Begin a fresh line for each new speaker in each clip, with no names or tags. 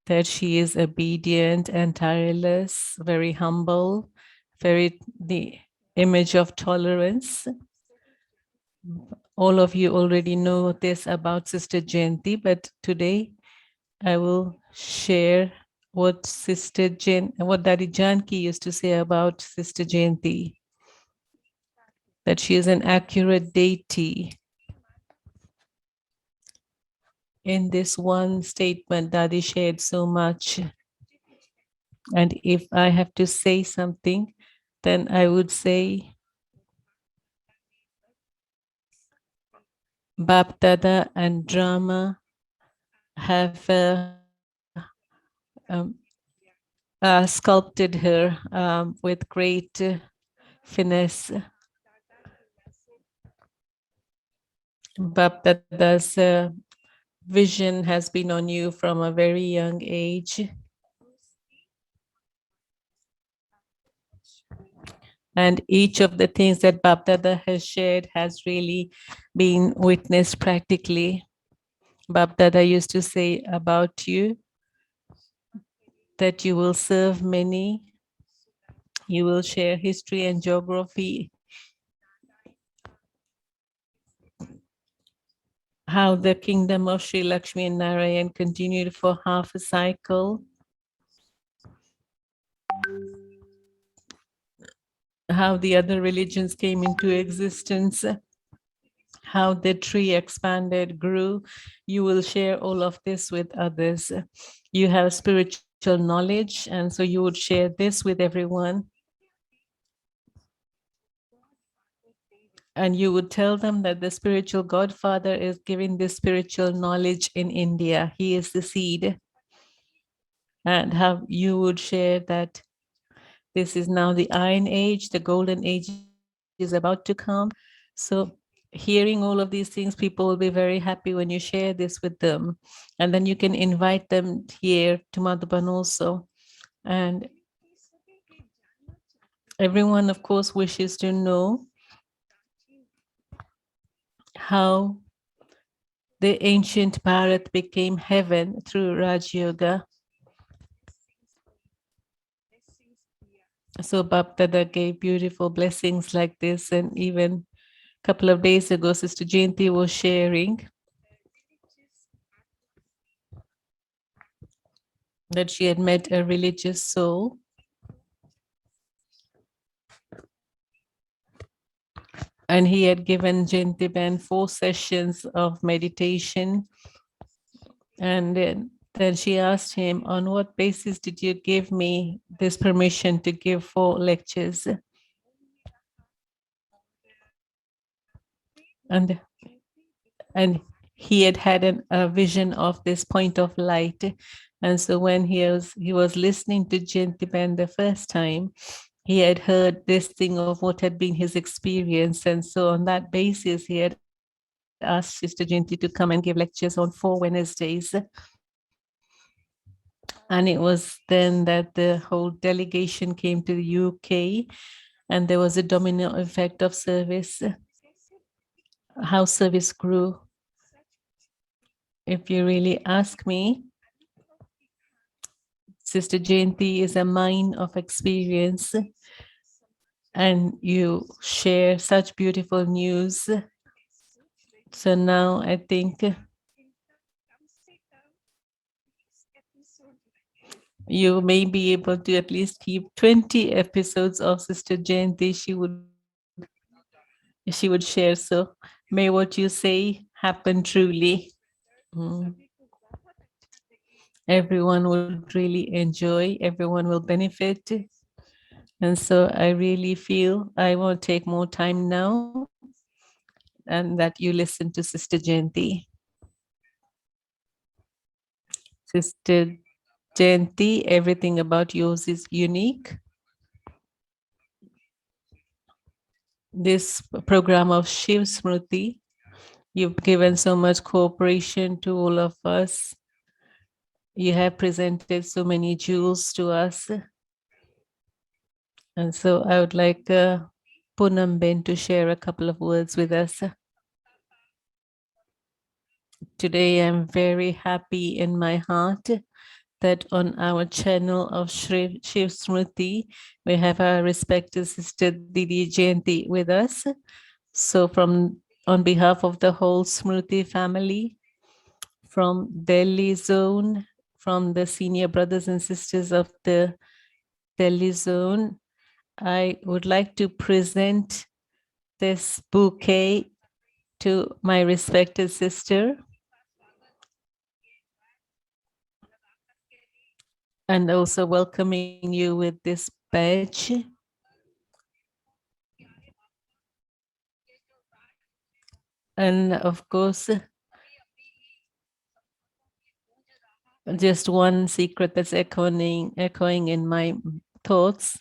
that she is obedient and tireless, very humble, very the image of tolerance. All of you already know this about Sister Jayanti, but today I will share what Daddy Janki used to say about Sister Jayanti, that she is an accurate deity. In this one statement, Daddy shared so much. And if I have to say something, then I would say Bap Dada and drama have sculpted her with great finesse. Bap Dada's vision has been on you from a very young age. And each of the things that Bap Dada has shared has really been witnessed practically. Bap Dada used to say about you that you will serve many, you will share history and geography, how the kingdom of Sri Lakshmi and Narayan continued for half a cycle, how the other religions came into existence, how the tree expanded, grew. You will share all of this with others. You have spiritual knowledge, and so you would share this with everyone. And you would tell them that the spiritual godfather is giving this spiritual knowledge in India. He is the seed. And how you would share that this is now the Iron Age, the Golden Age is about to come. So hearing all of these things, people will be very happy when you share this with them. And then you can invite them here to Madhuban also. And everyone, of course, wishes to know how the ancient Bharat became heaven through Raj Yoga. So Bap Dada gave beautiful blessings like this. And even a couple of days ago, Sister Jayanti was sharing that she had met a religious soul. And he had given Jayanti Ben 4 sessions of meditation. And then she asked him, on what basis did you give me this permission to give 4 lectures? And he had a vision of this point of light. And so when he was listening to Jayanti the first time, he had heard this thing of what had been his experience. And so on that basis, he had asked Sister Jayanti to come and give lectures on 4 Wednesdays. And it was then that the whole delegation came to the UK, and there was a domino effect of service, how service grew. If you really ask me, Sister Jayanti is a mine of experience, and you share such beautiful news. So now I think you may be able to at least keep 20 episodes of Sister Jayanti. She would share. So may what you say happen truly. Mm. Everyone would really enjoy, everyone will benefit. And so I really feel I won't take more time now, and that you listen to Sister Jayanti. Sister Jayanti, everything about yours is unique. This program of Shiv Smruti, you've given so much cooperation to all of us. You have presented so many jewels to us. And so I would like Poonam Ben to share a couple of words with us. Today I'm very happy in my heart that on our channel of Shiv Smruti, we have our respected sister Didi Jayanti with us. So on behalf of the whole Smruti family, from Delhi zone, from the senior brothers and sisters of the Delhi zone, I would like to present this bouquet to my respected sister, and also welcoming you with this badge. And of course, just one secret that's echoing in my thoughts,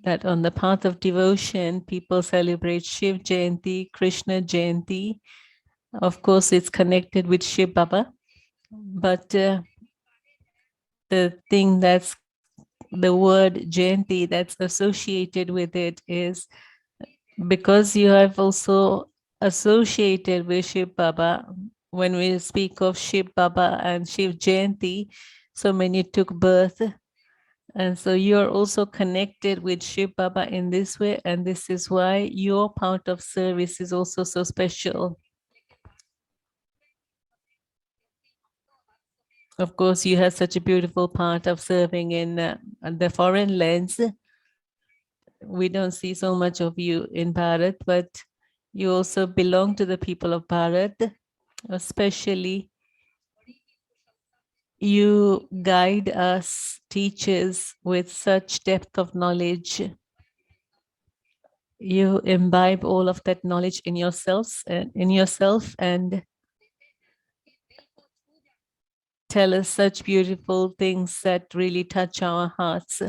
that on the path of devotion, people celebrate Shiv Jayanti, Krishna Jayanti. Of course, it's connected with Shiv Baba, but the thing that's the word Jayanti that's associated with it is because you have also associated with Shiv Baba. When we speak of Shiv Baba and Shiv Jayanti, so many took birth. And so you're also connected with Shiv Baba in this way. And this is why your part of service is also so special. Of course, you have such a beautiful part of serving in the foreign lands. We don't see so much of you in Bharat, but you also belong to the people of Bharat, especially you guide us teachers with such depth of knowledge. You imbibe all of that knowledge in yourselves and in yourself and tell us such beautiful things that really touch our hearts.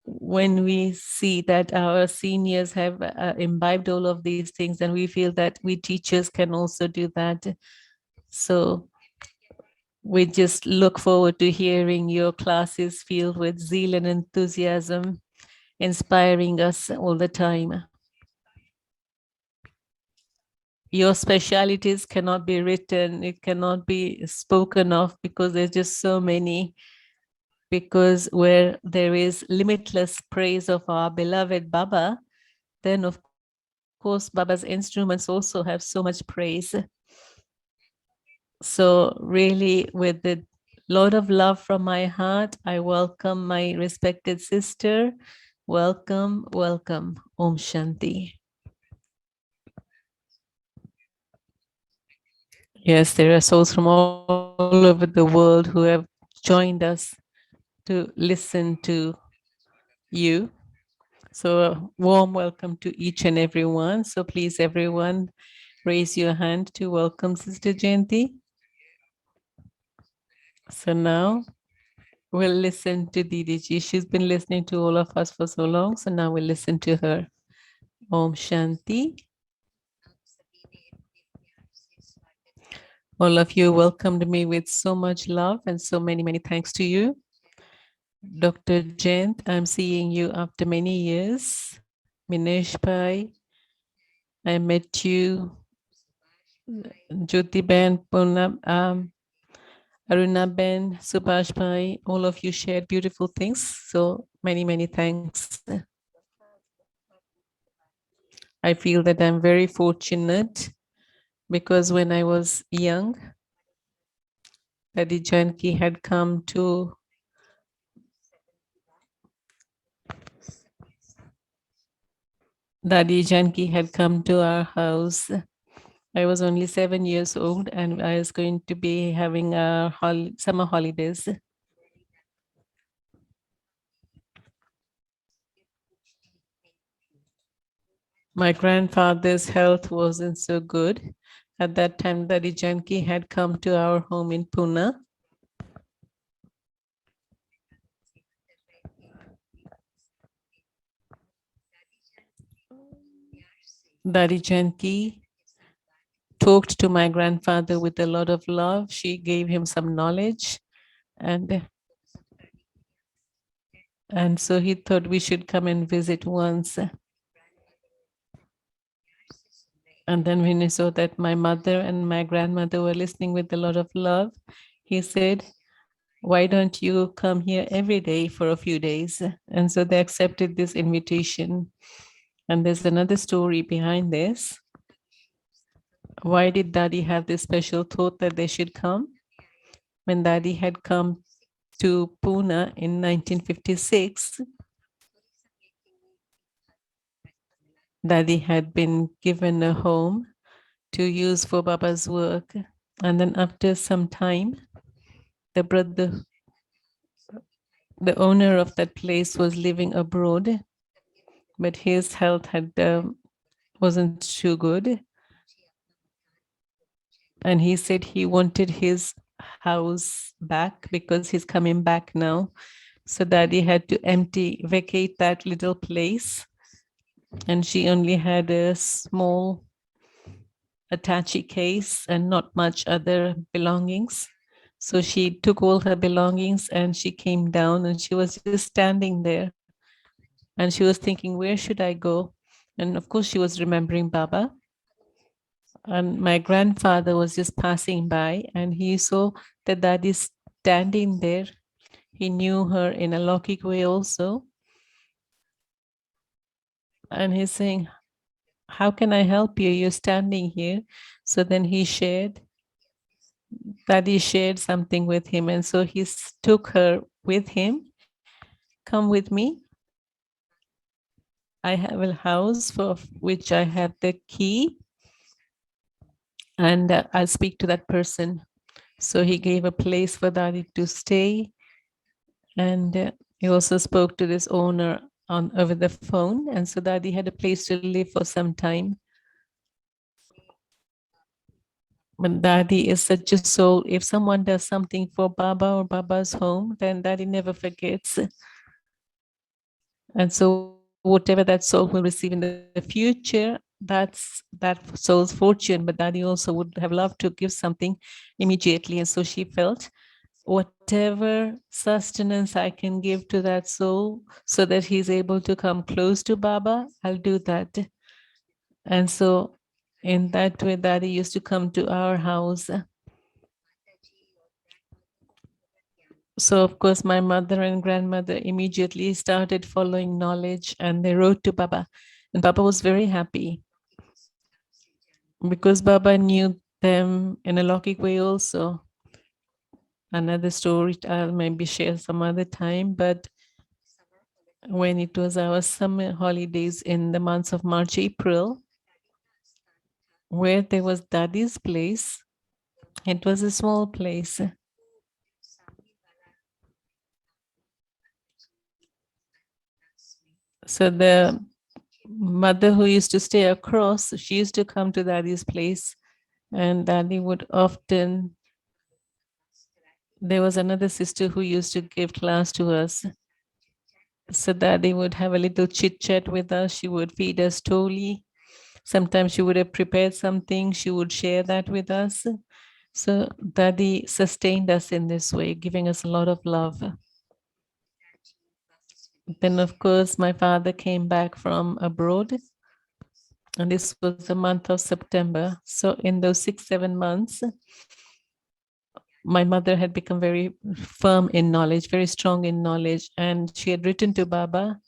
When we see that our seniors have imbibed all of these things, and we feel that we teachers can also do that. So we just look forward to hearing your classes filled with zeal and enthusiasm, inspiring us all the time. Your specialities cannot be written, it cannot be spoken of because there's just so many. Because where there is limitless praise of our beloved Baba, then of course Baba's instruments also have so much praise. So really, with a lot of love from my heart, I welcome my respected sister. Welcome, welcome. Om Shanti. Yes, there are souls from all over the world who have joined us to listen to you. So a warm welcome to each and everyone. So please, everyone, raise your hand to welcome Sister Jayanti. So now we'll listen to Didiji. She's been listening to all of us for so long. So now we'll listen to her. Om Shanti. All of you welcomed me with so much love and so many, many thanks to you. Dr. Jent, I'm seeing you after many years. Minesh Bhai, I met you. Jyoti Ben, Poonam, Aruna Ben, Subhash Bhai, all of you shared beautiful things. So many, many thanks. I feel that I'm very fortunate because when I was young, Daddy Janki had come to our house. I was only 7 years old and I was going to be having a summer holidays. My grandfather's health wasn't so good. At that time, Daddy Janki had come to our home in Pune. Daddy Janki talked to my grandfather with a lot of love. She gave him some knowledge, and so he thought we should come and visit once. And then when he saw that my mother and my grandmother were listening with a lot of love, he said, "Why don't you come here every day for a few days?" And so they accepted this invitation. And there's another story behind this. Why did Daddy have this special thought that they should come? When Daddy had come to Pune in 1956, Daddy had been given a home to use for Baba's work. And then after some time, the brother, the owner of that place was living abroad, but his health had wasn't too good. And he said he wanted his house back because he's coming back now. So Daddy had to vacate that little place. And she only had a small attache case and not much other belongings. So she took all her belongings and she came down and she was just standing there. And she was thinking, where should I go? And of course, she was remembering Baba. And my grandfather was just passing by and he saw that Daddy standing there. He knew her in a Lockic way also. And he's saying, how can I help you? You're standing here. So then Daddy shared something with him. And so he took her with him. Come with me. I have a house for which I have the key. And I'll speak to that person. So he gave a place for Daddy to stay. And he also spoke to this owner on over the phone. And so Daddy had a place to live for some time. But Daddy is such a soul. If someone does something for Baba or Baba's home, then Daddy never forgets. And so whatever that soul will receive in the future, that's that soul's fortune. But Daddy also would have loved to give something immediately. And so she felt, whatever sustenance I can give to that soul so that he's able to come close to Baba, I'll do that. And so in that way, Daddy used to come to our house. So of course, my mother and grandmother immediately started following knowledge and they wrote to Baba. And Baba was very happy because Baba knew them in a Lockic way also. Another story I'll maybe share some other time, but when it was our summer holidays in the months of March, April, where there was Daddy's place, it was a small place. So the mother who used to stay across, she used to come to Daddy's place, and Daddy would often, there was another sister who used to give class to us. So Daddy would have a little chit chat with us. She would feed us toli. Sometimes she would have prepared something. She would share that with us. So Daddy sustained us in this way, giving us a lot of love. Then, of course, my father came back from abroad, and this was the month of September. So in those 6-7 months, my mother had become very firm in knowledge, very strong in knowledge, and she had written to Baba,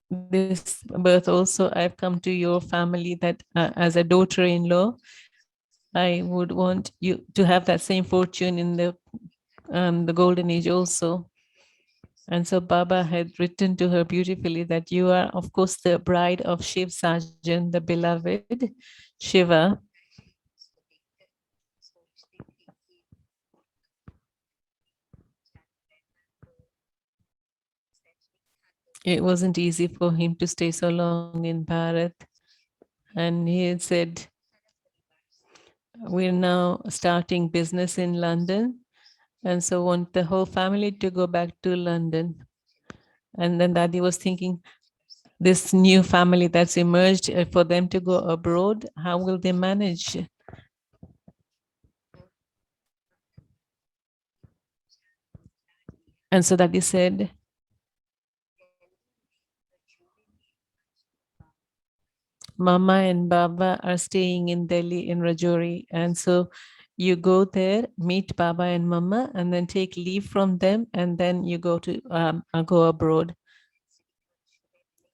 this birth also, I've come to your family that as a daughter-in-law, I would want you to have that same fortune in the golden age also. And so Baba had written to her beautifully that you are, of course, the bride of Shiv Sajan, the beloved Shiva. It wasn't easy for him to stay so long in Bharat. And he had said, we're now starting business in London. And so want the whole family to go back to London. And then Daddy was thinking, this new family that's emerged, for them to go abroad, how will they manage? And so Daddy said, Mama and Baba are staying in Delhi in Rajouri. And so you go there, meet Baba and Mama, and then take leave from them, and then you go to go abroad.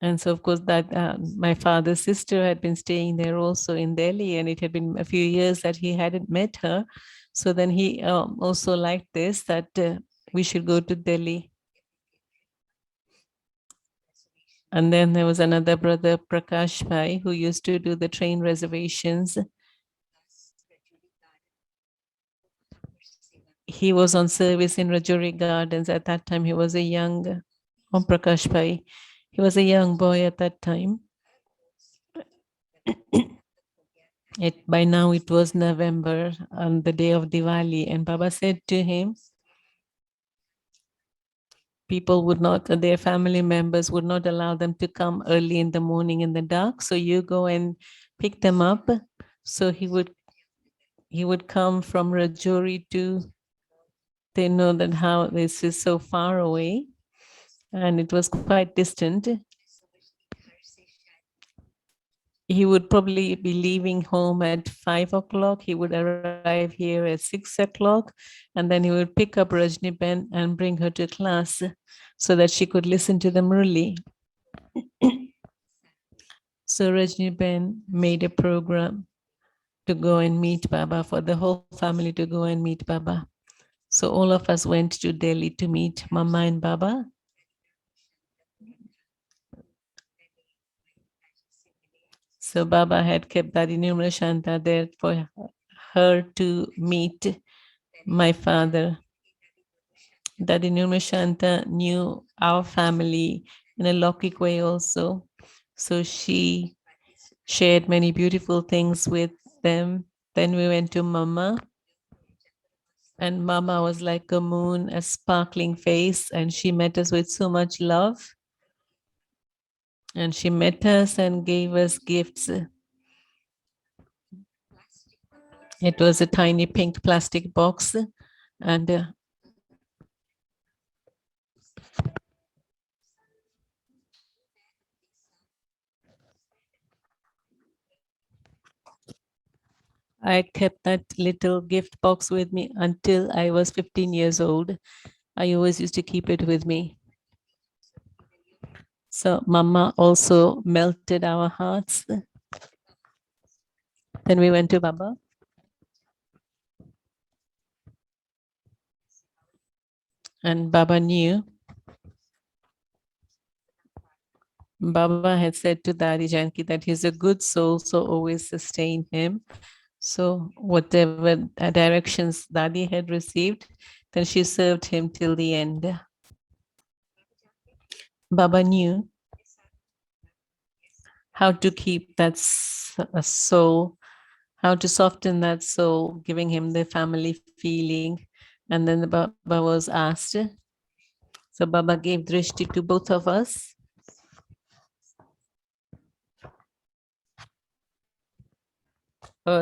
And so, of course, that my father's sister had been staying there also in Delhi, and it had been a few years that he hadn't met her. So then he also liked this, that we should go to Delhi. And then there was another brother, Prakash Bhai, who used to do the train reservations. He was on service in Rajouri Gardens. At that time, he was a young, Om Prakash Bhai. He was a young boy at that time. By now it was November on the day of Diwali, and Baba said to him, people would not, their family members would not allow them to come early in the morning in the dark. So you go and pick them up. So he would come from Rajouri to, they know that how this is so far away, and it was quite distant. He would probably be leaving home at 5 o'clock. He would arrive here at 6 o'clock, and then he would pick up Rajni Ben and bring her to class so that she could listen to the Murli. So Rajni Ben made a program to go and meet Baba, for the whole family to go and meet Baba. So all of us went to Delhi to meet Mama and Baba. So Baba had kept Dadi Shanta there for her to meet my father. Dadi Shanta knew our family in a Lokik way also. So she shared many beautiful things with them. Then we went to Mama, and Mama was like a moon, a sparkling face, and she met us with so much love. And she met us and gave us gifts. It was a tiny pink plastic box, and I kept that little gift box with me until I was 15 years old. I always used to keep it with me. So Mama also melted our hearts. Then we went to Baba. And Baba knew. Baba had said to Dadi Janki that he's a good soul, so always sustain him. So whatever directions Dadi had received, then she served him till the end. Baba knew how to keep that soul, how to soften that soul, giving him the family feeling. And then the Baba was asked. So Baba gave drishti to both of us.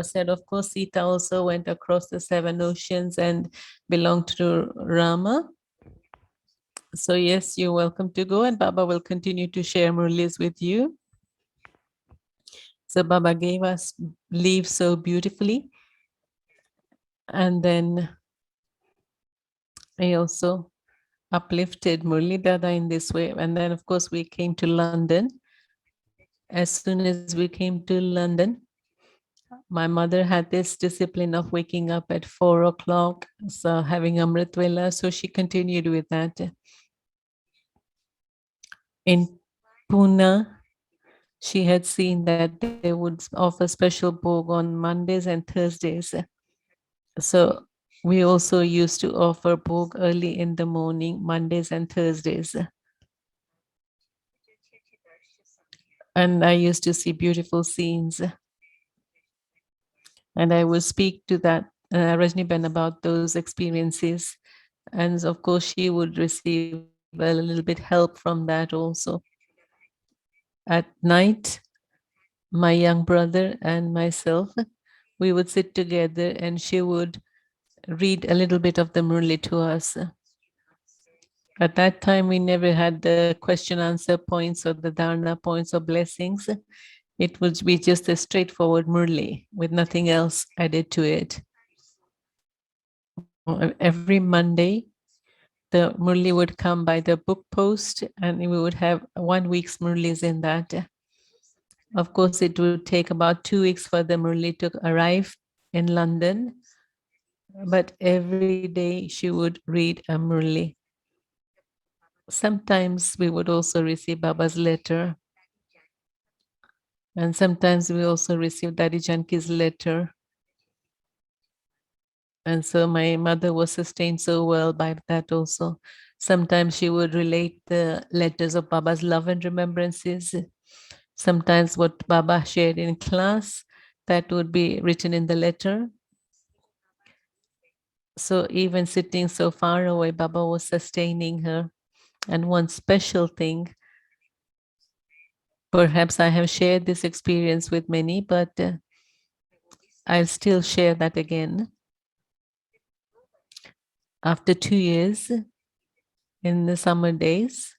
Said, of course, Sita also went across the 7 oceans and belonged to Rama. So yes, you're welcome to go, and Baba will continue to share Murlis with you. So Baba gave us leave so beautifully. And then I also uplifted Murli Dada in this way. And then, of course, we came to London. As soon as we came to London, my mother had this discipline of waking up at 4 o'clock, so having Amrit Vela. So she continued with that. In Pune, she had seen that they would offer special bhog on Mondays and Thursdays. So we also used to offer bhog early in the morning, Mondays and Thursdays. And I used to see beautiful scenes. And I would speak to that Rajni Ben about those experiences. And of course, she would receive a little bit help from that also. At night, my young brother and myself, we would sit together and she would read a little bit of the Murli to us. At that time, we never had the question answer points or the dharana points or blessings. It would be just a straightforward Murli with nothing else added to it. Every Monday, the Murli would come by the book post, and we would have 1 week's Murlis in that. Of course, it would take about 2 weeks for the Murli to arrive in London, but every day she would read a Murli. Sometimes we would also receive Baba's letter, and sometimes we also receive Daddy Janki's letter. And so my mother was sustained so well by that also. Sometimes she would relate the letters of Baba's love and remembrances. Sometimes what Baba shared in class, that would be written in the letter. So even sitting so far away, Baba was sustaining her. And one special thing, perhaps I have shared this experience with many, but I'll still share that again. After 2 years, in the summer days,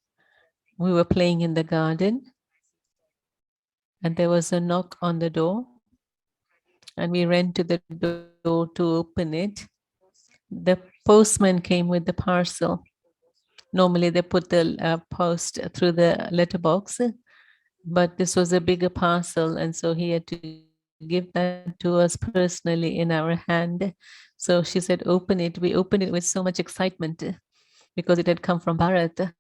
we were playing in the garden, and there was a knock on the door, and we ran to the door to open it. The postman came with the parcel. Normally they put the post through the letterbox, but this was a bigger parcel, and so he had to give that to us personally in our hand. So she said, open it. We opened it with so much excitement because it had come from Bharat.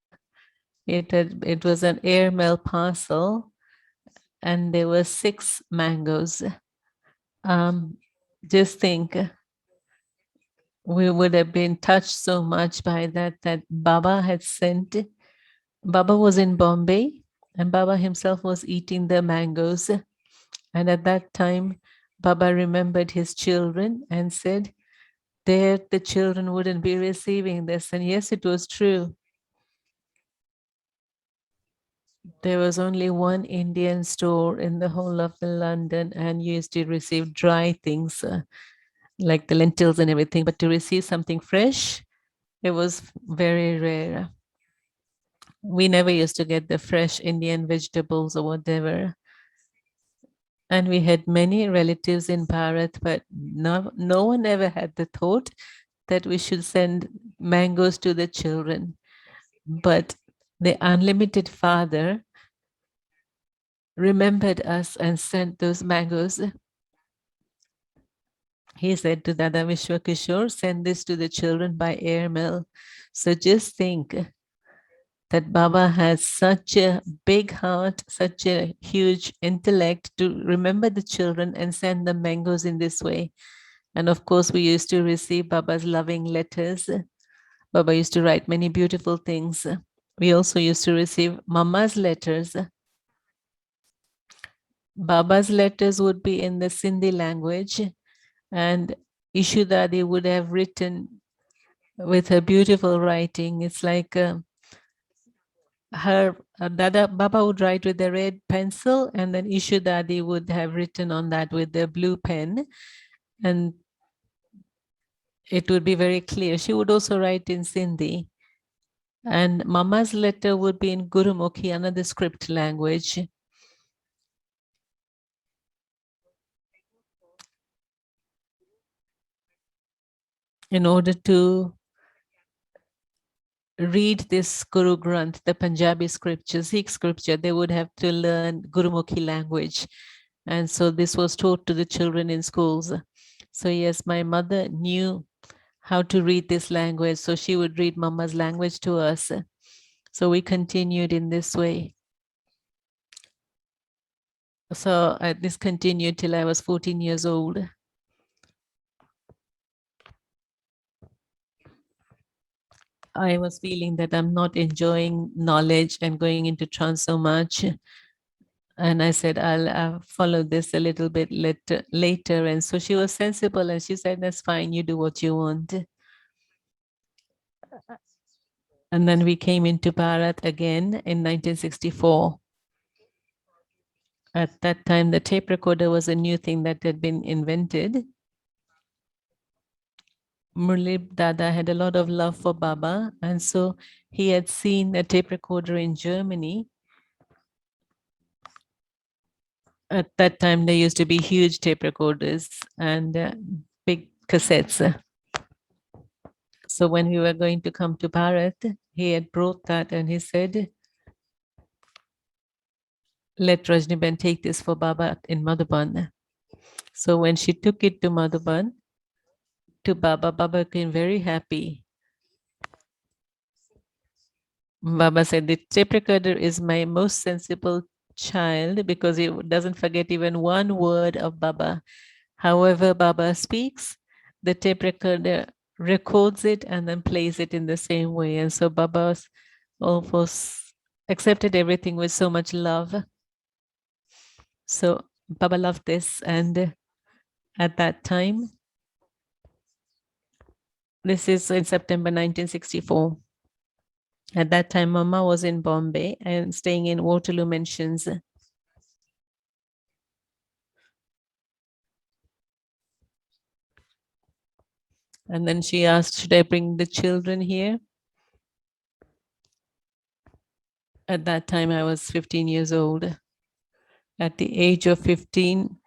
It was an airmail parcel, and there were 6 mangoes. Um, just think, we would have been touched so much by that Baba had sent. Baba was in Bombay, and Baba himself was eating the mangoes. And at that time, Baba remembered his children and said, there the children wouldn't be receiving this. And yes, it was true. There was only one Indian store in the whole of the London, and you used to receive dry things like the lentils and everything, but to receive something fresh, it was very rare. We never used to get the fresh Indian vegetables or whatever. And we had many relatives in Bharat, but no one ever had the thought that we should send mangoes to the children. But the unlimited Father remembered us and sent those mangoes. He said to Dada Vishwakishore, send this to the children by airmail. So just think that Baba has such a big heart, such a huge intellect to remember the children and send them mangoes in this way. And of course, we used to receive Baba's loving letters. Baba used to write many beautiful things. We also used to receive Mama's letters. Baba's letters would be in the Sindhi language, and Ishudadi would have written with her beautiful writing. It's like her Dada Baba would write with a red pencil, and then Ishudadi would have written on that with the blue pen, and it would be very clear. She would also write in Sindhi. And Mama's letter would be in Gurumukhi, another script language. In order to read this Guru Granth, the Punjabi scripture, Sikh scripture, they would have to learn Gurumukhi language. And so this was taught to the children in schools. So yes, my mother knew how to read this language. So she would read Mama's language to us. So we continued in this way. So this continued till I was 14 years old. I was feeling that I'm not enjoying knowledge and going into trance so much. And I said, I'll follow this a little bit later. And so she was sensible and she said, that's fine, you do what you want. And then we came into Bharat again in 1964. At that time, the tape recorder was a new thing that had been invented. Murli Dada had a lot of love for Baba, and so he had seen a tape recorder in Germany. At that time, there used to be huge tape recorders and big cassettes. So when we were going to come to Bharat, he had brought that and he said, let Rajniben take this for Baba in Madhuban. So when she took it to Madhuban, to Baba, Baba became very happy. Baba said, the tape recorder is my most sensible child because it doesn't forget even one word of Baba. However, Baba speaks, the tape recorder records it and then plays it in the same way. And so Baba almost accepted everything with so much love. So Baba loved this. And at that time, this is in September 1964. At that time, Mama was in Bombay and staying in Waterloo Mansions. And then she asked, should I bring the children here? At that time, I was 15 years old. At the age of 15,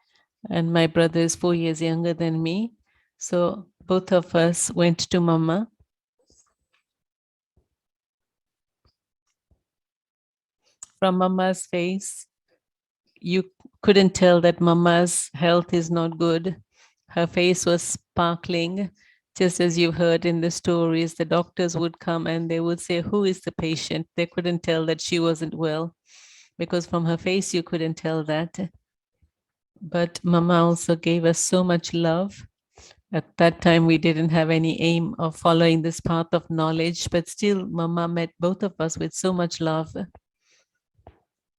and my brother is 4 years younger than me. So both of us went to Mama. From Mama's face, you couldn't tell that Mama's health is not good. Her face was sparkling, just as you heard in the stories. The doctors would come and they would say, who is the patient? They couldn't tell that she wasn't well because from her face, you couldn't tell that. But Mama also gave us so much love. At that time, we didn't have any aim of following this path of knowledge, but still, Mama met both of us with so much love.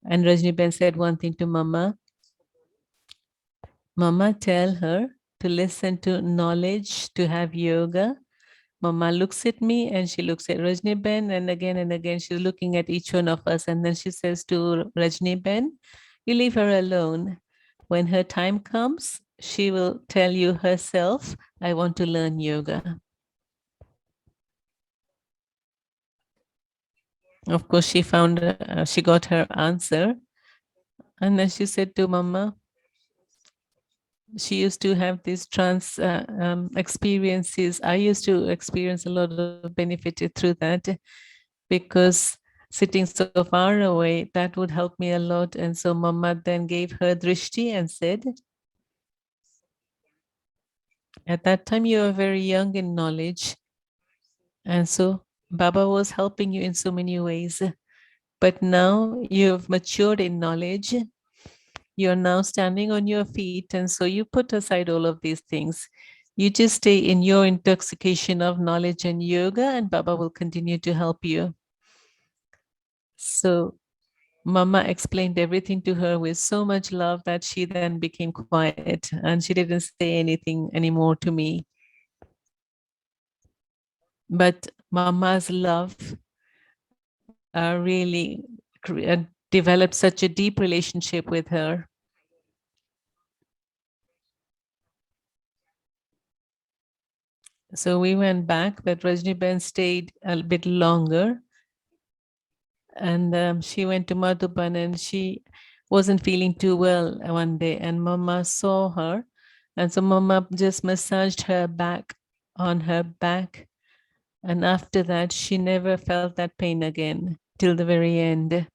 And Rajni Ben said one thing to Mama, Mama, tell her to listen to knowledge, to have yoga. Mama looks at me and she looks at Rajni Ben, and again, she's looking at each one of us. And then she says to Rajni Ben, you leave her alone. When her time comes, she will tell you herself, I want to learn yoga. Of course, she got her answer. And then she said to Mama, she used to have these trance experiences. I used to experience a lot of benefit through that because sitting so far away, that would help me a lot. And so Mama then gave her drishti and said, at that time you were very young in knowledge. And so Baba was helping you in so many ways. But now you've matured in knowledge. You're now standing on your feet. And so you put aside all of these things. You just stay in your intoxication of knowledge and yoga, and Baba will continue to help you. So Mama explained everything to her with so much love that she then became quiet and she didn't say anything anymore to me. But Mama's love really developed such a deep relationship with her. So we went back, but Rajni Ben stayed a bit longer. And she went to Madhuban and she wasn't feeling too well one day. And Mama saw her. And so Mama just massaged her back on her back. And after that, she never felt that pain again till the very end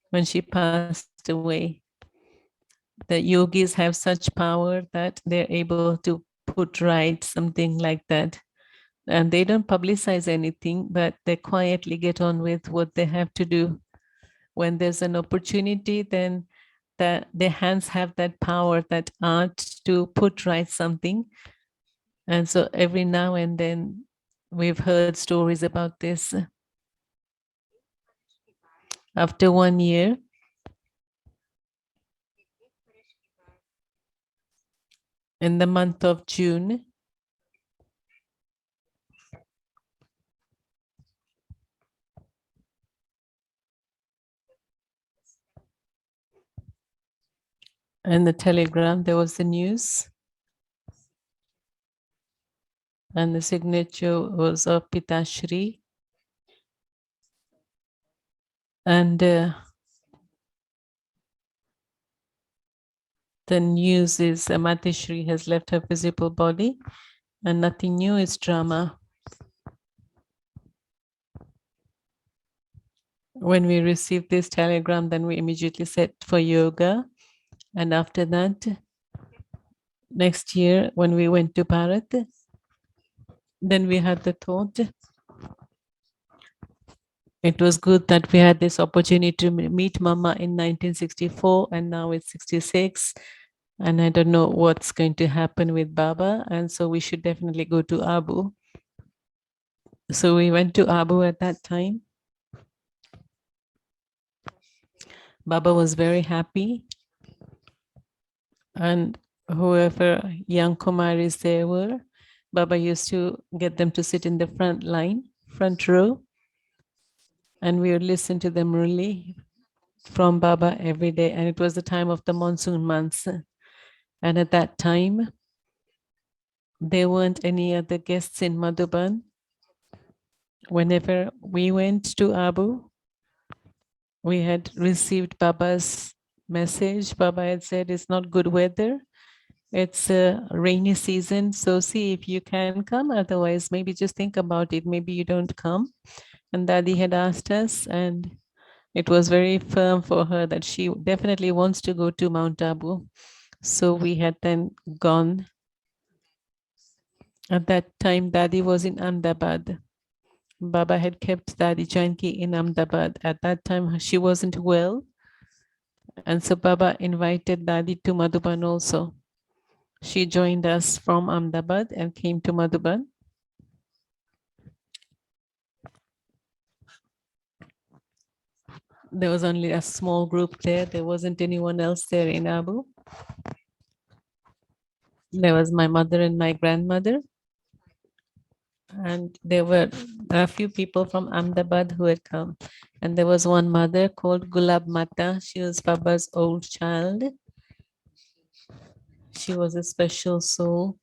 when she passed away. The yogis have such power that they're able to put right something like that. And they don't publicize anything, but they quietly get on with what they have to do. When there's an opportunity, then their hands have that power, that art to put right something. And so every now and then we've heard stories about this. After 1 year, in the month of June, in the telegram, there was the news, and the signature was of Pitashri. And The news is Matishri has left her visible body, and nothing new is drama. When we received this telegram, then we immediately set for yoga. And after that, next year, when we went to Bharat, then we had the thought it was good that we had this opportunity to meet Mama in 1964, and now it's 66. And I don't know what's going to happen with Baba. And so we should definitely go to Abu. So we went to Abu at that time. Baba was very happy. And whoever young Kumaris there were, Baba used to get them to sit in the front line, front row. And we would listen to them really from Baba every day. And it was the time of the monsoon months. And at that time, there weren't any other guests in Madhuban. Whenever we went to Abu, we had received Baba's message. Baba had said it's not good weather. It's a rainy season. So see if you can come. Otherwise, maybe just think about it. Maybe you don't come. And Dadi had asked us, and it was very firm for her that she definitely wants to go to Mount Abu. So we had then gone. At that time, Dadi was in Ahmedabad. Baba had kept Dadi Janki in Ahmedabad. At that time, she wasn't well. And so Baba invited Dadi to Madhuban also. She joined us from Ahmedabad and came to Madhuban. There was only a small group there. There wasn't anyone else there in Abu. There was my mother and my grandmother. And there were a few people from Ahmedabad who had come. And there was one mother called Gulab Mata. She was Baba's old child. She was a special soul.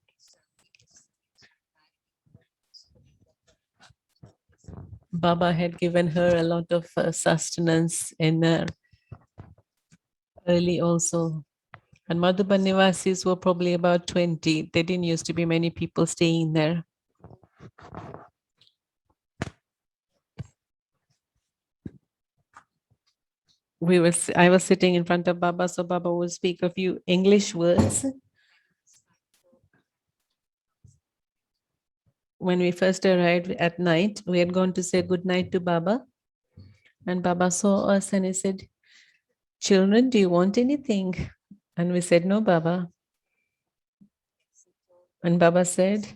Baba had given her a lot of sustenance in early also. And Madhuban Nivasis were probably about 20. There didn't used to be many people staying there. I was sitting in front of Baba, so Baba would speak a few English words. When we first arrived at night, we had gone to say good night to Baba. And Baba saw us and he said, "Children, do you want anything?" And we said, "No, Baba." And Baba said,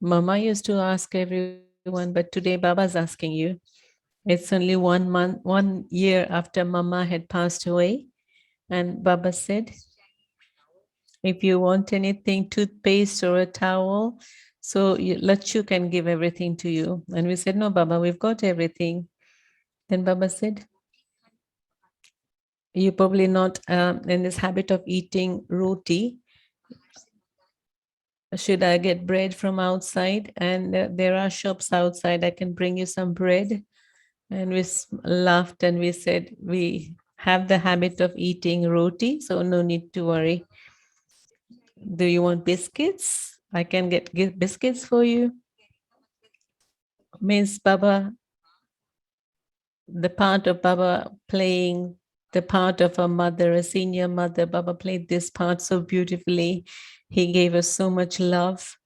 "Mama used to ask everyone, but today Baba's asking you." It's only 1 month, 1 year after Mama had passed away. And Baba said, if you want anything, toothpaste or a towel, so Lachu can give everything to you. And we said, no, Baba, we've got everything. Then Baba said, you're probably not in this habit of eating roti. Should I get bread from outside? And there are shops outside. I can bring you some bread. And we laughed and we said, we have the habit of eating roti, so no need to worry. Do you want biscuits? I can get biscuits for you. Means Baba, the part of Baba playing the part of a mother, a senior mother. Baba played this part so beautifully. He gave us so much love.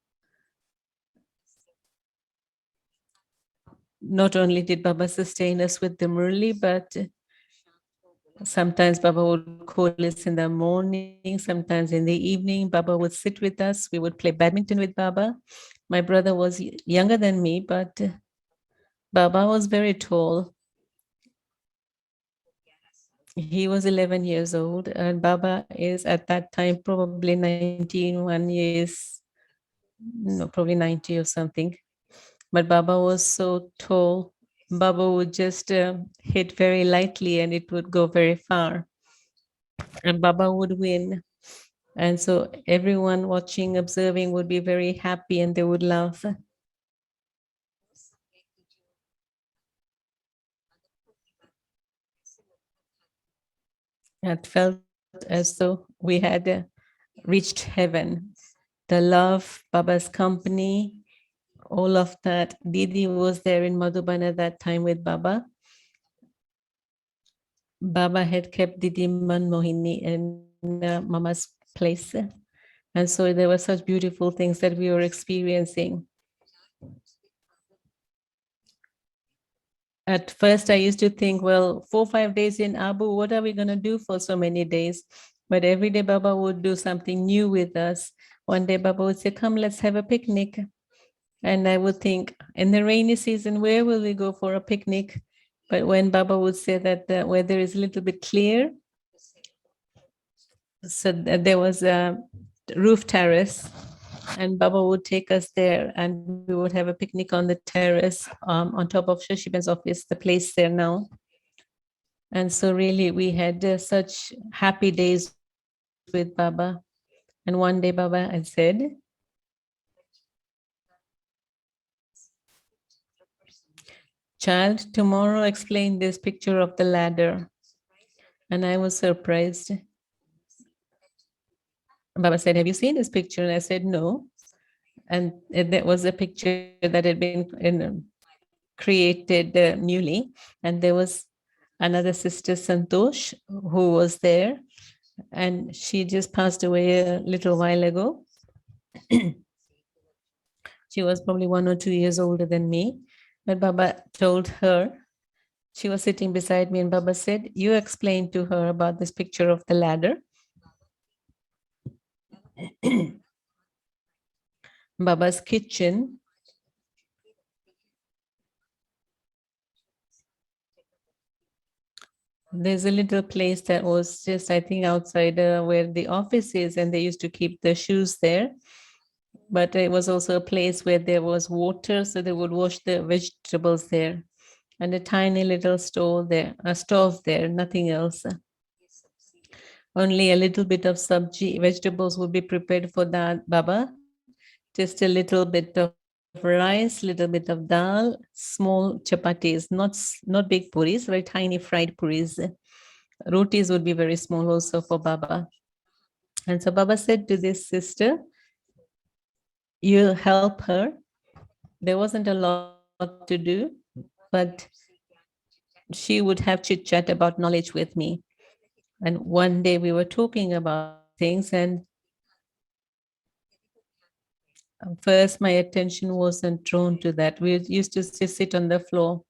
Not only did Baba sustain us with the Murli, but sometimes Baba would call us in the morning, sometimes in the evening. Baba would sit with us. We would play badminton with Baba. My brother was younger than me, but Baba was very tall. He was 11 years old, and Baba is at that time probably 91 years, no, probably 90 or something. But Baba was so tall, Baba would just hit very lightly and it would go very far. And Baba would win. And so everyone watching, observing would be very happy and they would laugh. It felt as though we had reached heaven. The love, Baba's company, all of that. Didi was there in Madhuban at that time with Baba. Baba had kept Didi Manmohini in Mama's place. And so there were such beautiful things that we were experiencing. At first, I used to think, well, 4 or 5 days in Abu, what are we going to do for so many days? But every day, Baba would do something new with us. One day, Baba would say, come, let's have a picnic. And I would think, in the rainy season, where will we go for a picnic? But when Baba would say that the weather is a little bit clear, so there was a roof terrace, and Baba would take us there, and we would have a picnic on the terrace on top of Shashiban's office, the place there now. And so really we had such happy days with Baba. And one day Baba had said, child, tomorrow explain this picture of the ladder. And I was surprised. Baba said, have you seen this picture? And I said, no. And that was a picture that had been created newly. And there was another sister, Santosh, who was there. And she just passed away a little while ago. She was probably 1 or 2 years older than me. But Baba told her, she was sitting beside me, and Baba said, you explain to her about this picture of the ladder. Baba's kitchen. There's a little place that was just, I think, outside where the office is, and they used to keep the shoes there. But it was also a place where there was water, so they would wash the vegetables there. And a tiny little stove there, a stove there, nothing else. Only a little bit of sabji, vegetables would be prepared for that Baba. Just a little bit of rice, little bit of dal, small chapatis, not big puris, very tiny fried puris. Rotis would be very small also for Baba. And so Baba said to this sister, you help her. There wasn't a lot to do, but she would have chit chat about knowledge with me. And one day we were talking about things, and first my attention wasn't drawn to that. We used to just sit on the floor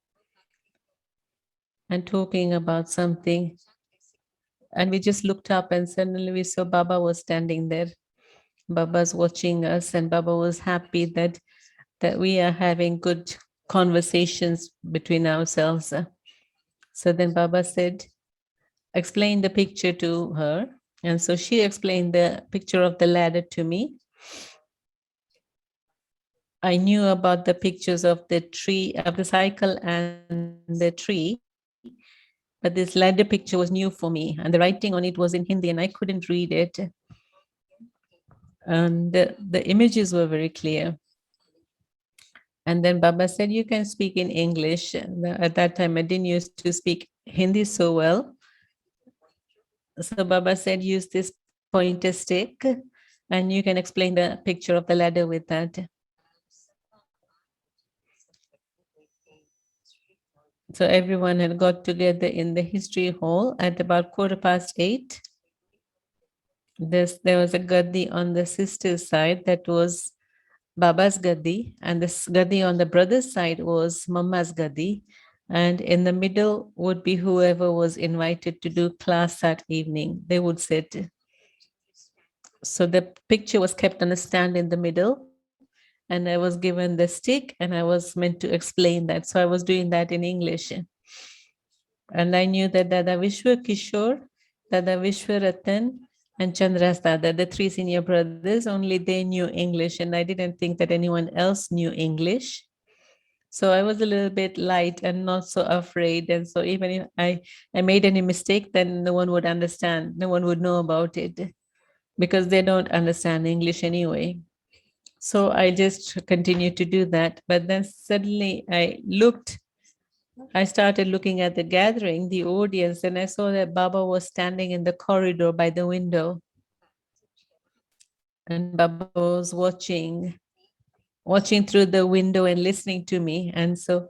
and talking about something. And we just looked up, and suddenly we saw Baba was standing there. Baba's watching us, and Baba was happy that we are having good conversations between ourselves. So then Baba said, explain the picture to her. And so she explained the picture of the ladder to me. I knew about the pictures of the tree, of the cycle and the tree, but this ladder picture was new for me. And the writing on it was in Hindi, and I couldn't read it. And the images were very clear. And then Baba said, you can speak in English. At that time, I didn't used to speak Hindi so well. So Baba said, use this pointer stick, and you can explain the picture of the ladder with that. So everyone had got together in the history hall at about 8:15. There was a gaddi on the sister's side that was Baba's gaddi, and this gaddi on the brother's side was Mama's gaddi. And in the middle would be whoever was invited to do class that evening. They would sit. So the picture was kept on a stand in the middle, and I was given the stick, and I was meant to explain that. So I was doing that in English. And I knew that Dada Vishwa Kishore, Dada Vishwa Ratan, and Chandras Dada, the three senior brothers, only they knew English, and I didn't think that anyone else knew English. So I was a little bit light and not so afraid. And so even if I made any mistake, then no one would understand, no one would know about it, because they don't understand English anyway. So I just continued to do that. But then suddenly I started looking at the gathering, the audience, and I saw that Baba was standing in the corridor by the window. and Baba was watching through the window and listening to me. And so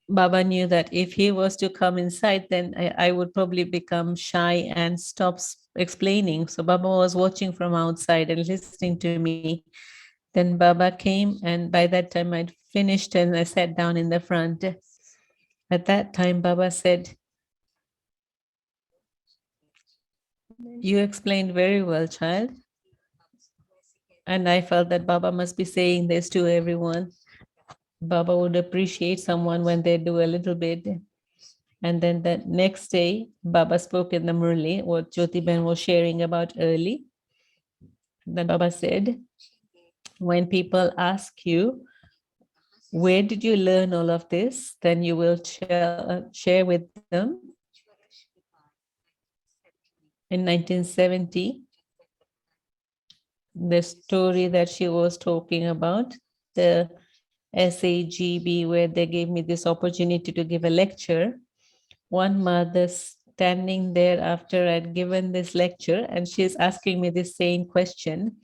Baba knew that if he was to come inside, then I would probably become shy and stop explaining. So Baba was watching from outside and listening to me. Then Baba came, and by that time I'd finished and I sat down in the front. At that time, Baba said, "You explained very well, child." And I felt that Baba must be saying this to everyone. Baba would appreciate someone when they do a little bit. And then the next day, Baba spoke in the Murli, what Jyoti Ben was sharing about early. Then Baba said, when people ask you, where did you learn all of this? Then you will share with them. In 1970, the story that she was talking about, the SAGB, where they gave me this opportunity to give a lecture. One mother standing there after I'd given this lecture, and she's asking me the same question.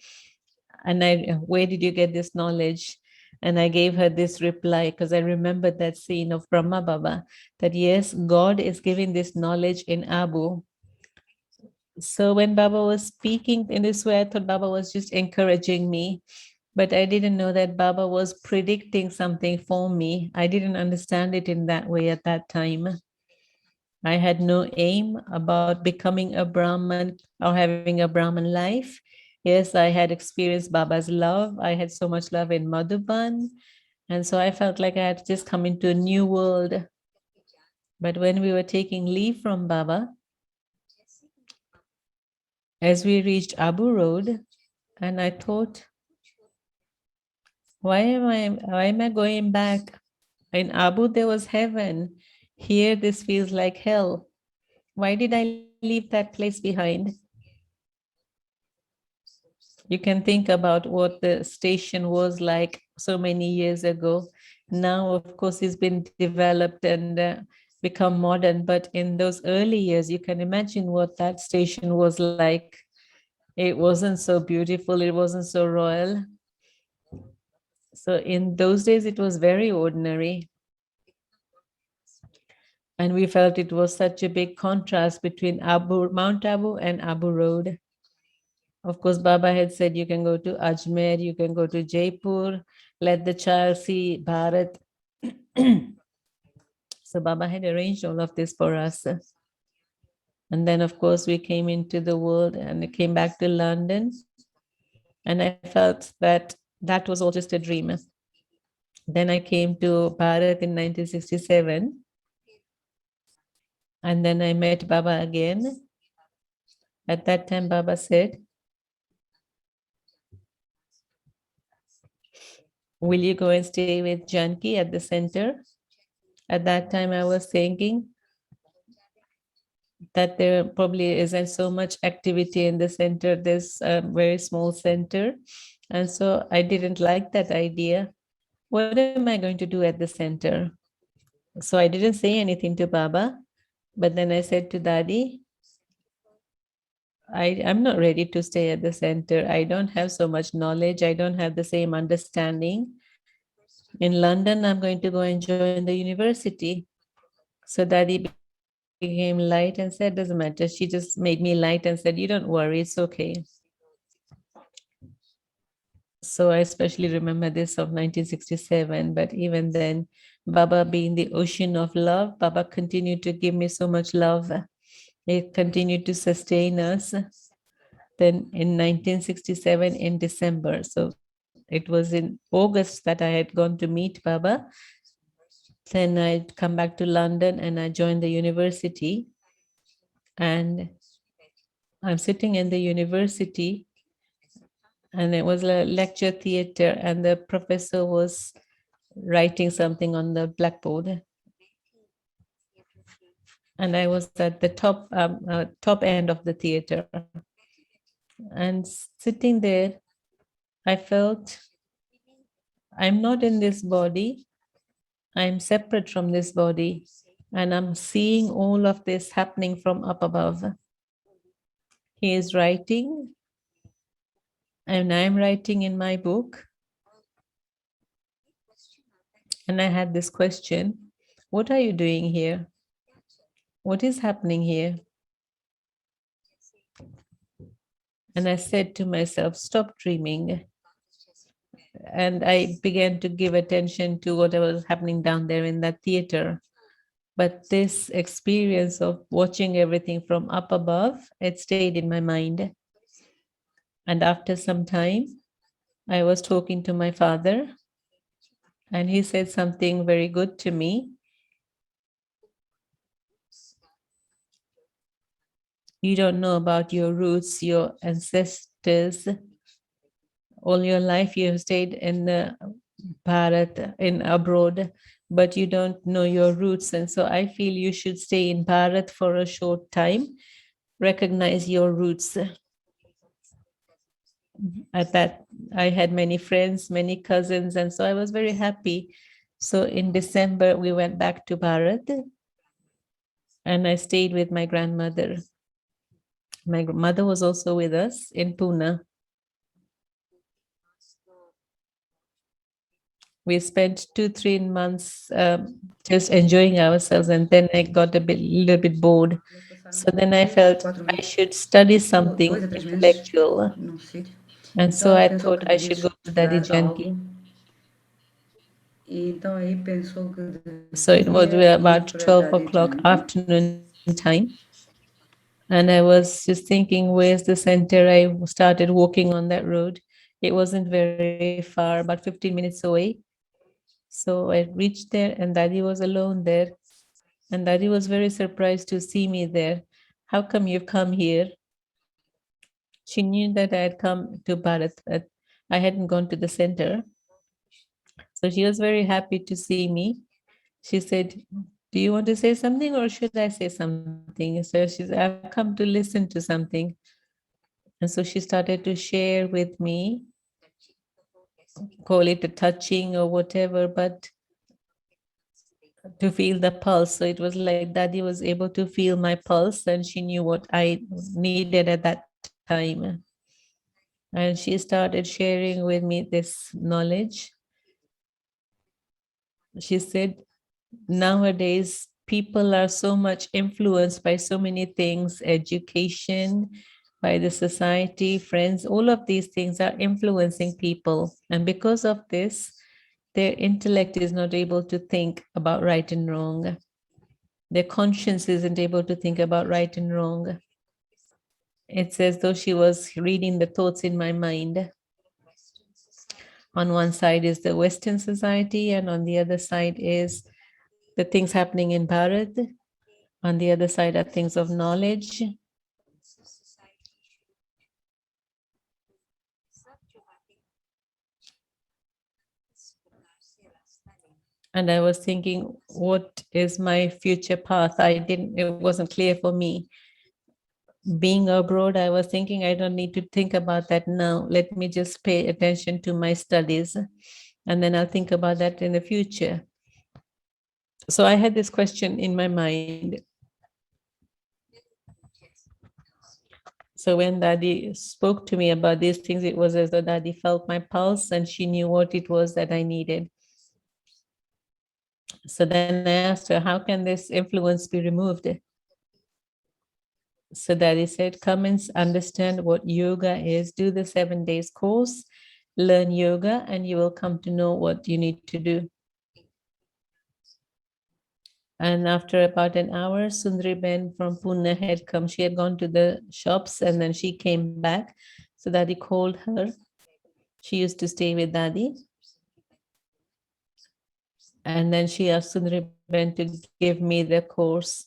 And where did you get this knowledge? And I gave her this reply because I remembered that scene of Brahma Baba, that yes, God is giving this knowledge in Abu. So when Baba was speaking in this way, I thought Baba was just encouraging me. But I didn't know that Baba was predicting something for me. I didn't understand it in that way at that time. I had no aim about becoming a Brahman or having a Brahman life. Yes, I had experienced Baba's love. I had so much love in Madhuban. And so I felt like I had just come into a new world. But when we were taking leave from Baba, as we reached Abu Road, and I thought, why am I going back? In Abu, there was heaven. Here, this feels like hell. Why did I leave that place behind? You can think about what the station was like so many years ago. Now, of course, it's been developed and become modern. But in those early years, you can imagine what that station was like. It wasn't so beautiful. It wasn't so royal. So in those days, it was very ordinary. And we felt it was such a big contrast between Mount Abu and Abu Road. Of course, Baba had said you can go to Ajmer, you can go to Jaipur, let the child see Bharat. So Baba had arranged all of this for us. And then, of course, we came into the world and came back to London. And I felt that that was all just a dream. Then I came to Bharat in 1967. And then I met Baba again. At that time, Baba said, will you go and stay with Janki at the center? At that time, I was thinking that there probably isn't so much activity in the center. There's a very small center. And so I didn't like that idea. What am I going to do at the center? So I didn't say anything to Baba. But then I said to Dadi, I'm not ready to stay at the center. I don't have so much knowledge. I don't have the same understanding. In London, I'm going to go and join the university. So Daddy became light and said, doesn't matter. She just made me light and said, you don't worry, it's okay. So I especially remember this of 1967, but even then, Baba being the ocean of love, Baba continued to give me so much love. It continued to sustain us. Then in 1967 in December, so it was in August that I had gone to meet Baba. Then I come back to London and I joined the university. And I'm sitting in the university, and it was a lecture theater, and the professor was writing something on the blackboard. And I was at the top end of the theater. And sitting there, I felt I'm not in this body. I'm separate from this body. And I'm seeing all of this happening from up above. He is writing, And I'm writing in my book, and I had this question: what are you doing here? What is happening here? And I said to myself, stop dreaming. And I began to give attention to what was happening down there in that theater. But this experience of watching everything from up above, it stayed in my mind. And after some time, I was talking to my father, and he said something very good to me. You don't know about your roots, your ancestors. All your life you have stayed in Bharat, in abroad, but you don't know your roots. And so I feel you should stay in Bharat for a short time, recognize your roots. At that, I had many friends, many cousins, and so I was very happy. So in December, we went back to Bharat, and I stayed with my grandmother. My mother was also with us in Pune. We spent 2 3 months just enjoying ourselves, and then I got a little bit bored. So then I felt I should study something intellectual,
num sítio.
and so
Então
I
pensou
thought
que
I
devia
should go to Daddy
estudar
Janki.
algo e então aí pensou que
So it was
devia ir
about
para
12 o'clock
Janti.
afternoon time, and I was just thinking, where's the center? I started walking on that road. It wasn't very far, about 15 minutes away. So I reached there, and Daddy was alone there. And Daddy was very surprised to see me there. How come you've come here? She knew that I had come to Bharat, but I hadn't gone to the center. So she was very happy to see me. She said, do you want to say something or should I say something? So she said, I've come to listen to something. And so she started to share with me, call it a touching or whatever, but to feel the pulse. So it was like Daddy was able to feel my pulse, and she knew what I needed at that time. And she started sharing with me this knowledge. She said, nowadays, people are so much influenced by so many things, education, by the society, friends, all of these things are influencing people. And because of this, their intellect is not able to think about right and wrong. Their conscience isn't able to think about right and wrong. It's as though she was reading the thoughts in my mind. On one side is the Western society, and on the other side is the things happening in Bharat. On the other side are things of knowledge. And I was thinking, what is my future path? It wasn't clear for me. Being abroad, I was thinking I don't need to think about that now. Let me just pay attention to my studies, and then I'll think about that in the future. So I had this question in my mind. So when Daddy spoke to me about these things, it was as though Daddy felt my pulse and she knew what it was that I needed. So then I asked her, how can this influence be removed? So Daddy said, come and understand what yoga is, do the 7 days course, learn yoga, and you will come to know what you need to do. And after about an hour, Sundari Ben from Pune had come. She had gone to the shops and then she came back. So Daddy called her. She used to stay with Daddy. And then she asked Sundari Ben to give me the course.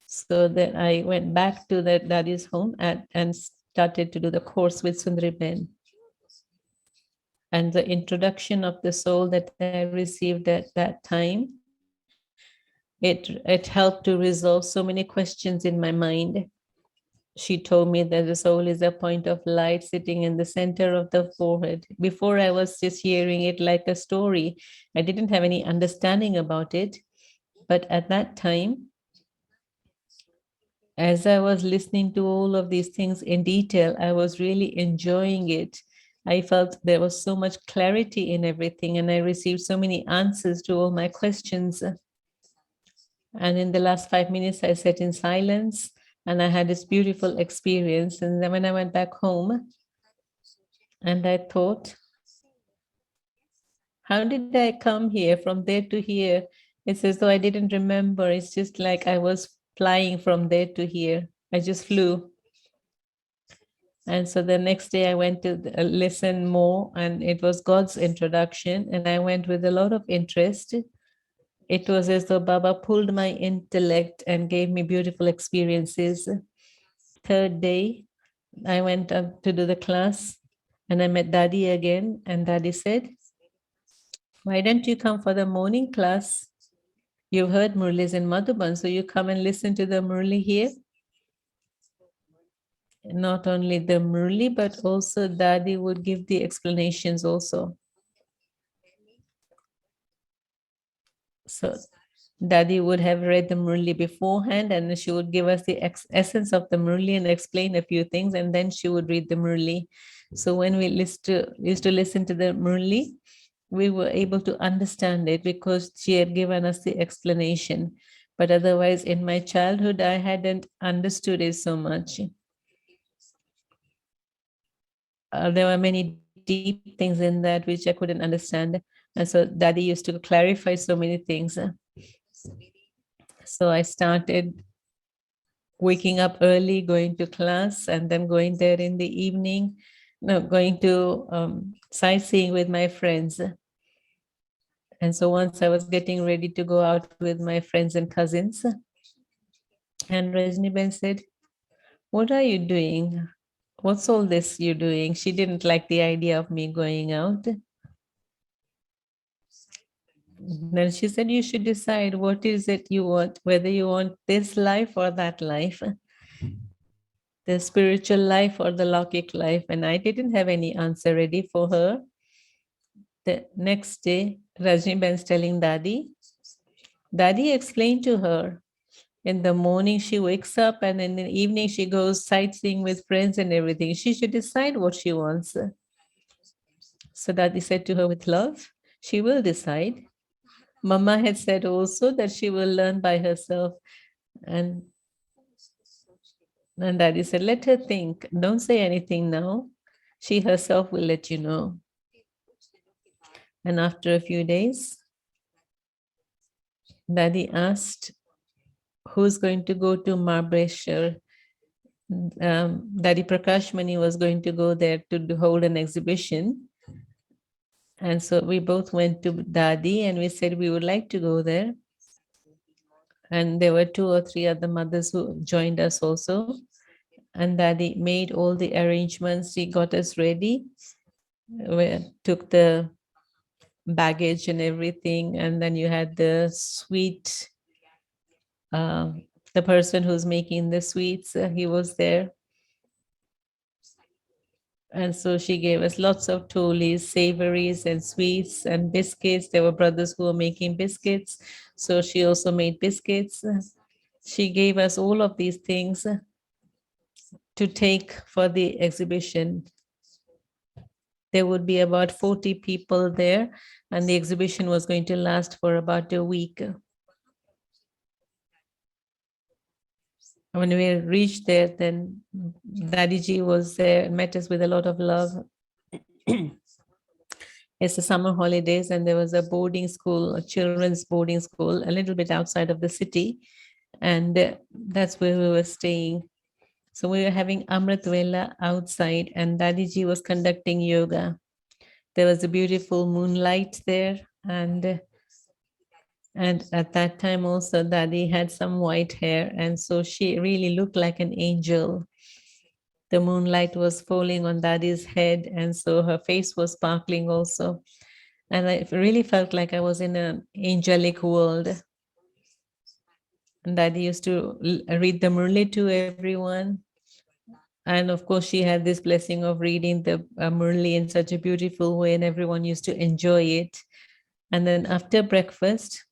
So then I went back to the Daddy's home and started to do the course with Sundari Ben. And the introduction of the soul that I received at that time, it helped to resolve so many questions in my mind. She told me that the soul is a point of light sitting in the center of the forehead. Before, I was just hearing it like a story. I didn't have any understanding about it. But at that time, as I was listening to all of these things in detail, I was really enjoying it. I felt there was so much clarity in everything, and I received so many answers to all my questions. And in the last 5 minutes, I sat in silence and I had this beautiful experience. And then when I went back home and I thought, how did I come here from there to here? It's as though I didn't remember. It's just like I was flying from there to here. I just flew. And so the next day I went to listen more, and it was God's introduction. And I went with a lot of interest. It was as though Baba pulled my intellect and gave me beautiful experiences. Third day, I went up to do the class and I met Daddy again. And Daddy said, why don't you come for the morning class? You've heard Murlis in Madhuban, so you come and listen to the Murli here. Not only the Murli, but also Daddy would give the explanations also. So Daddy would have read the Murli beforehand, and she would give us the essence of the Murli and explain a few things, and then she would read the Murli. So when we used to listen to the Murli, we were able to understand it because she had given us the explanation. But otherwise, in my childhood, I hadn't understood it so much. There were many deep things in that which I couldn't understand. And so Daddy used to clarify so many things. So I started waking up early, going to class, and then going there in the evening, no, going to sightseeing with my friends. And so once I was getting ready to go out with my friends and cousins, and Rajni Ben said, what are you doing? What's all this you're doing? She didn't like the idea of me going out. Then she said, you should decide what is it you want, whether you want this life or that life, the spiritual life or the Laukic life. And I didn't have any answer ready for her. The next day, Rajni Ben's telling Daddy, Daddy explained to her. In the morning, she wakes up, and in the evening, she goes sightseeing with friends and everything. She should decide what she wants. So Daddy said to her with love, she will decide. Mama had said also that she will learn by herself. And, and Daddy said, let her think. Don't say anything now. She herself will let you know. And after a few days, Daddy asked, who's going to go to Marbeshwar? Daddy Prakash Mani was going to go there to hold an exhibition. And so we both went to Dadi and we said we would like to go there. And there were 2 or 3 other mothers who joined us also. And Daddy made all the arrangements. He got us ready. We took the baggage and everything. And then you had the sweet, the person who's making the sweets, he was there. And so she gave us lots of tolis, savories, and sweets and biscuits. There were brothers who were making biscuits. So she also made biscuits. She gave us all of these things to take for the exhibition. There would be about 40 people there, and the exhibition was going to last for about a week. When we reached there, then Dadiji was there, met us with a lot of love. It's the summer holidays, and there was a boarding school, a children's boarding school, a little bit outside of the city. And that's where we were staying. So we were having Amrit Vela outside, and Dadiji was conducting yoga. There was a beautiful moonlight there, and at that time also Dadi had some white hair, and so she really looked like an angel. The moonlight was falling on Dadi's head, and so her face was sparkling also. And I really felt like I was in an angelic world. And Dadi used to read the Murli to everyone. And of course, she had this blessing of reading the Murli in such a beautiful way, and everyone used to enjoy it. And then after breakfast,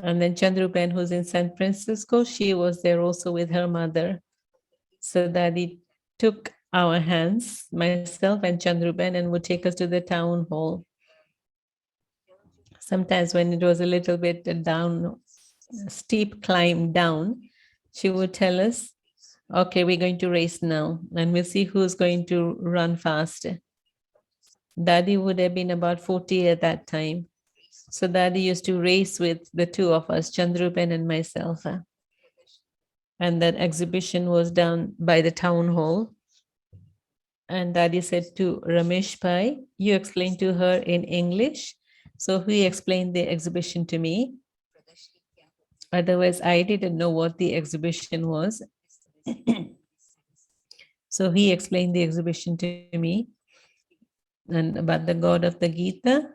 and then Chandruben, who's in San Francisco, she was there also with her mother. So Daddy took our hands, myself and Chandruben, and would take us to the town hall. Sometimes when it was a little bit down, steep climb down, she would tell us, okay, we're going to race now, and we'll see who's going to run fast. Daddy would have been about 40 at that time. So Daddy used to race with the two of us, Chandruben and myself. And that exhibition was down by the town hall. And Daddy said to Ramesh Pai, you explain to her in English. So he explained the exhibition to me. Otherwise, I didn't know what the exhibition was. So he explained the exhibition to me and about the God of the Gita.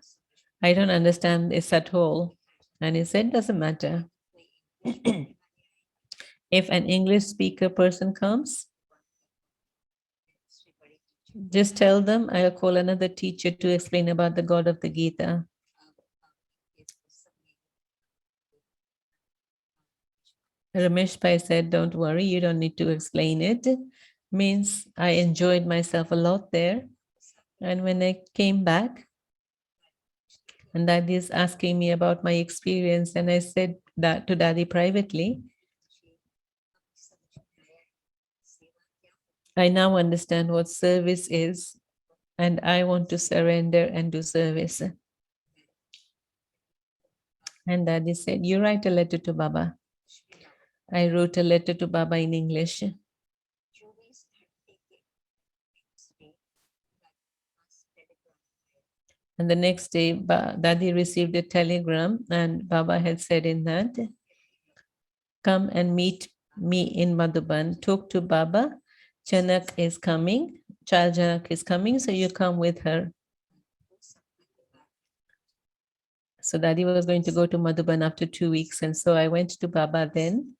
I don't understand this at all. And he said, doesn't matter. If an English speaker person comes, just tell them I'll call another teacher to explain about the God of the Gita. Ramesh Pai said, don't worry, you don't need to explain it. Means I enjoyed myself a lot there. And when I came back, and Daddy is asking me about my experience, and I said that to Daddy privately, I now understand what service is, and I want to surrender and do service. And Daddy said, you write a letter to Baba. I wrote a letter to Baba in English. And the next day, Daddy received a telegram, and Baba had said in that, come and meet me in Madhuban. Talk to Baba. Janak is coming. Child Janak is coming, so you come with her. So Daddy was going to go to Madhuban after 2 weeks. And so I went to Baba then.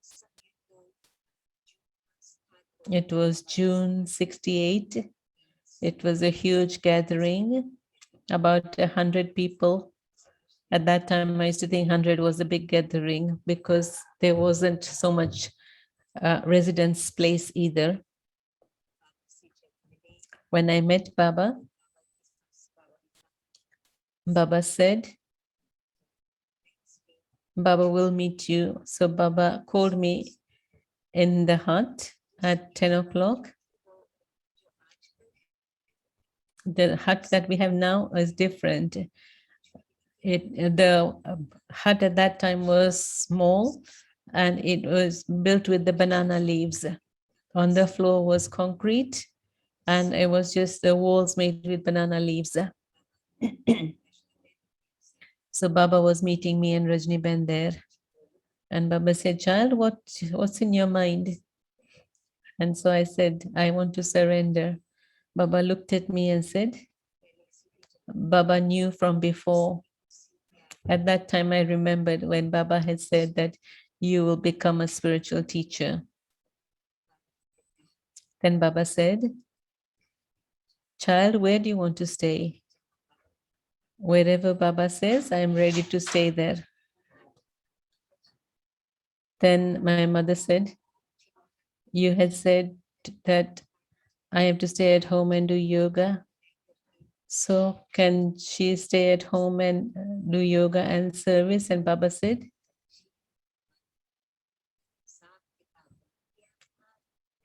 It was June 68. It was a huge gathering, about 100 people. At that time, I used to think 100 was a big gathering because there wasn't so much residence place either. When I met Baba, Baba said, Baba will meet you. So Baba called me in the hut at 10 o'clock. The hut that we have now is different. The hut at that time was small and it was built with the banana leaves. On the floor was concrete and it was just the walls made with banana leaves. So Baba was meeting me and Rajni Ben there. And Baba said, child, what's in your mind? And so I said, I want to surrender. Baba looked at me and said, Baba knew from before. At that time, I remembered when Baba had said that you will become a spiritual teacher. Then Baba said, child, where do you want to stay? Wherever Baba says, I am ready to stay there. Then my mother said, you had said that I have to stay at home and do yoga. So can she stay at home and do yoga and service? And Baba said,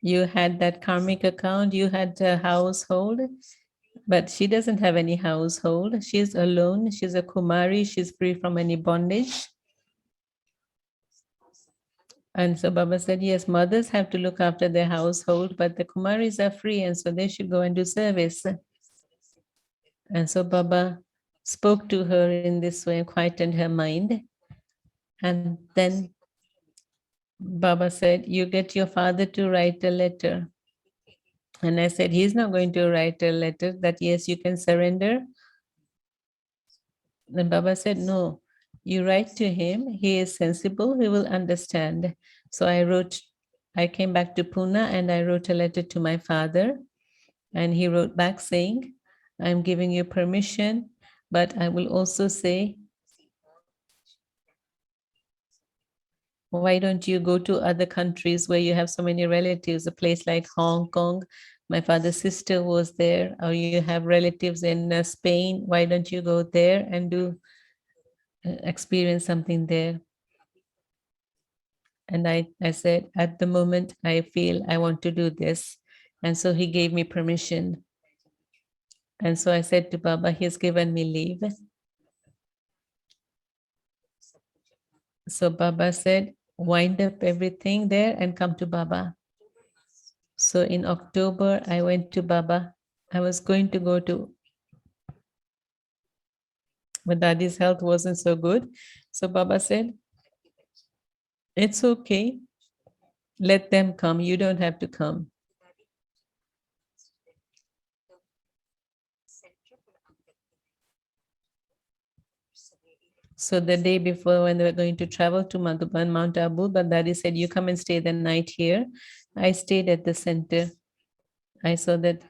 you had that karmic account, you had a household, but she doesn't have any household. She's alone. She's a Kumari. She's free from any bondage. And so Baba said, yes, mothers have to look after their household, but the Kumaris are free, and so they should go and do service. And so Baba spoke to her in this way, quietened her mind. And then Baba said, you get your father to write a letter. And I said, he's not going to write a letter that, yes, you can surrender. Then Baba said, no, you write to him. He is sensible. He will understand. So I came back to Pune and I wrote a letter to my father. And he wrote back saying, I'm giving you permission, but I will also say, why don't you go to other countries where you have so many relatives, a place like Hong Kong, My father's sister was there, or you have relatives in Spain. Why don't you go there and do experience something there? And I said, at the moment, I feel I want to do this. And so he gave me permission. And so I said to Baba, he's given me leave. So Baba said, wind up everything there and come to Baba. So in October, I went to Baba. I was going to go to, but Daddy's health wasn't so good. So Baba said, it's okay. Let them come. You don't have to come. So the day before, when they were going to travel to Madhuban, Mount Abu, but Daddy said, you come and stay the night here. I stayed at the center. I saw that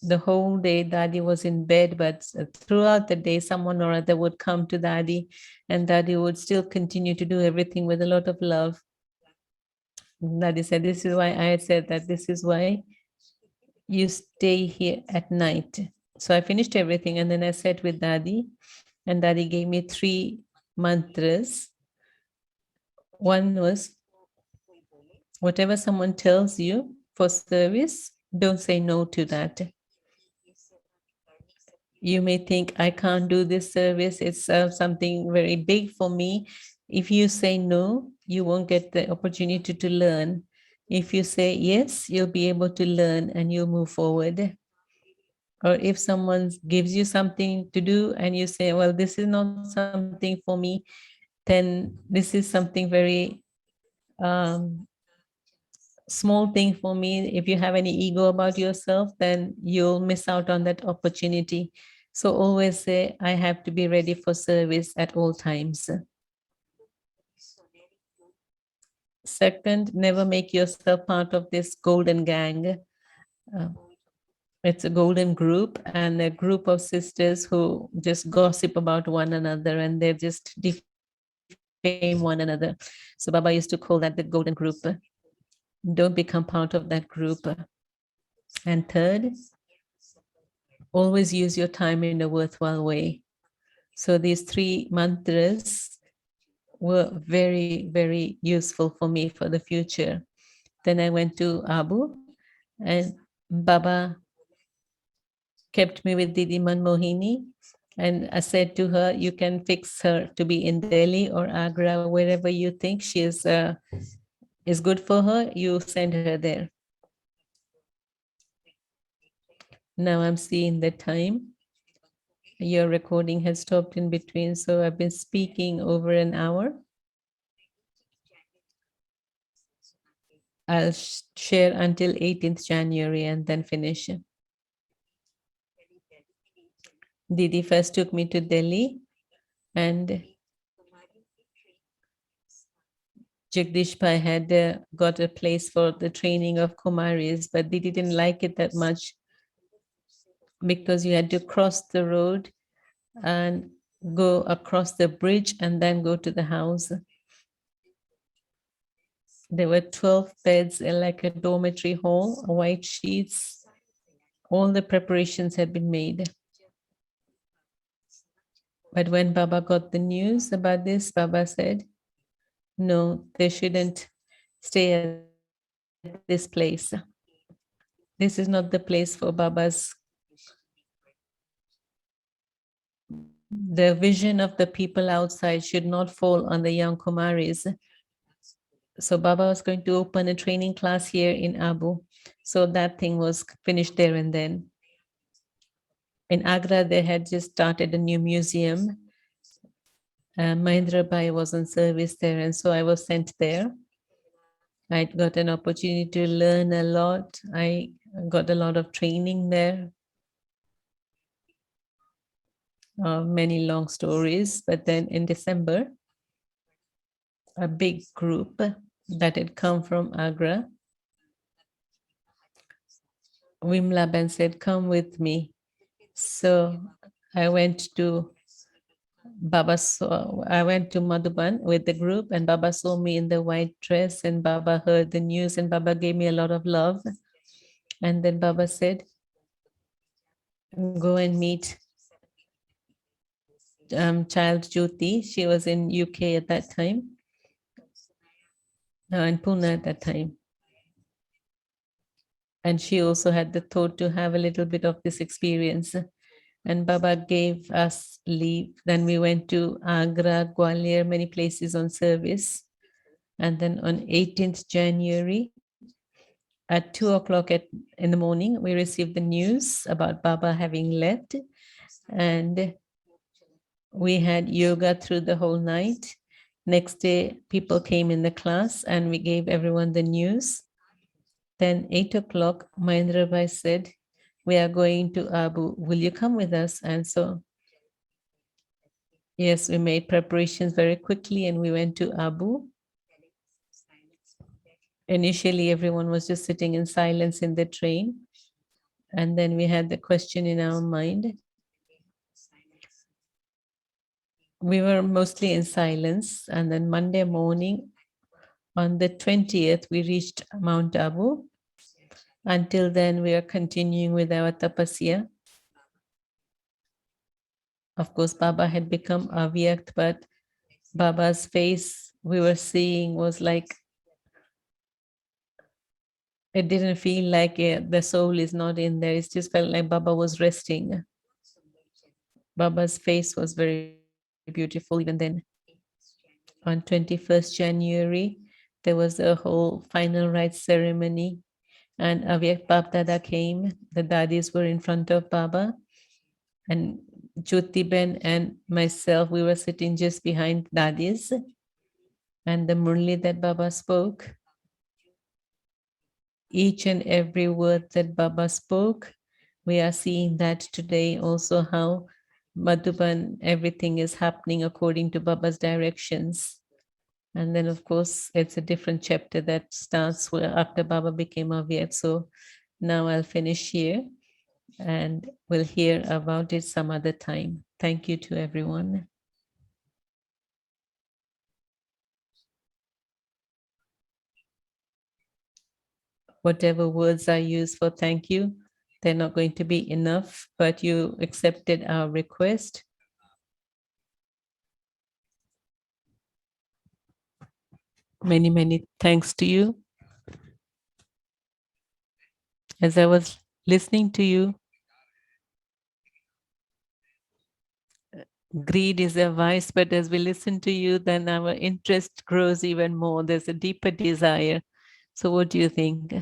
the whole day Daddy was in bed, but throughout the day, someone or other would come to Daddy, and Daddy would still continue to do everything with a lot of love. Daddy said, this is why I said that this is why you stay here at night. So I finished everything, and then I sat with Daddy, and Daddy gave me 3 mantras. One was, whatever someone tells you for service, don't say no to that. You may think, I can't do this service, it's something very big for me. If you say no, you won't get the opportunity to learn. If you say yes, you'll be able to learn and you'll move forward. Or if someone gives you something to do and you say, well, this is not something for me, then this is something very um, small thing for me. If you have any ego about yourself, then you'll miss out on that opportunity. So always say, I have to be ready for service at all times. Second, never make yourself part of this golden gang. Uh, it's a golden group and a group of sisters who just gossip about one another and they just defame one another. So Baba used to call that the golden group. Don't become part of that group. And third, always use your time in a worthwhile way. So these 3 mantras were very, very useful for me for the future. Then I went to Abu and Baba kept me with Didi Manmohini. And I said to her, you can fix her to be in Delhi or Agra, wherever you think she is good for her, you send her there. Now I'm seeing the time. Your recording has stopped in between, so I've been speaking over an hour. I'll share until 18th January and then finish. Didi first took me to Delhi and Jagdish Bhai had got a place for the training of Kumaris, but Didi didn't like it that much because you had to cross the road and go across the bridge and then go to the house. There were 12 beds in like a dormitory hall, white sheets. All the preparations had been made. But when Baba got the news about this, Baba said, no, they shouldn't stay at this place. This is not the place for Baba's. The vision of the people outside should not fall on the young Kumaris. So Baba was going to open a training class here in Abu. So that thing was finished there and then. In Agra, they had just started a new museum. Mahendra Bhai was on service there, and so I was sent there. I got an opportunity to learn a lot. I got a lot of training there. Many long stories, but then in December, a big group that had come from Agra, Wimla Ben said, come with me. So I went to I went to Madhuban with the group and Baba saw me in the white dress and Baba heard the news and Baba gave me a lot of love. And then Baba said, go and meet child Jyoti. She was in UK at that time, in Pune at that time. And she also had the thought to have a little bit of this experience. And Baba gave us leave. Then we went to Agra, Gwalior, many places on service. And then on 18th January at 2 o'clock in the morning, we received the news about Baba having left. And we had yoga through the whole night. Next day, people came in the class and we gave everyone the news. Then 8 o'clock, Mahendra Bhai said, we are going to Abu. Will you come with us? And so, yes, we made preparations very quickly and we went to Abu. Initially, everyone was just sitting in silence in the train. And then we had the question in our mind. We were mostly in silence. And then Monday morning, on the 20th, we reached Mount Abu. Until then, we are continuing with our tapasya. Of course, Baba had become avyakt, but Baba's face we were seeing was like, it didn't feel like the soul is not in there. It just felt like Baba was resting. Baba's face was very beautiful even then. On 21st January, there was a whole final rites ceremony, and Avyak Bab Dada came. The dadis were in front of Baba, and Jyotiben and myself, we were sitting just behind dadis. And the murli that Baba spoke, each and every word that Baba spoke, we are seeing that today also how Madhuban, everything is happening according to Baba's directions. And then, of course, it's a different chapter that starts where after Baba became Avyat. So now I'll finish here and we'll hear about it some other time. Thank you to everyone. Whatever words I use for thank you, they're not going to be enough, but you accepted our request. Many, many thanks to you. As I was listening to you, greed is a vice, but as we listen to you, then our interest grows even more. There's a deeper desire. So, what do you think?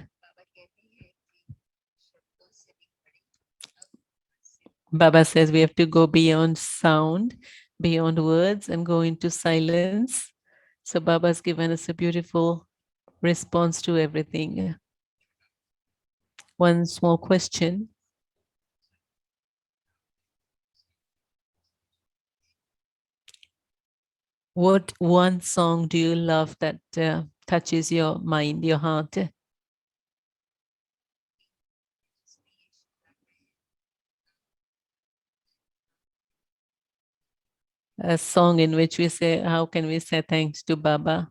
Baba says we have to go beyond sound, beyond words, and go into silence. So, Baba's given us a beautiful response to everything. One small question. What one song do you love that touches your mind, your heart? A song in which we say, how can we say thanks to Baba?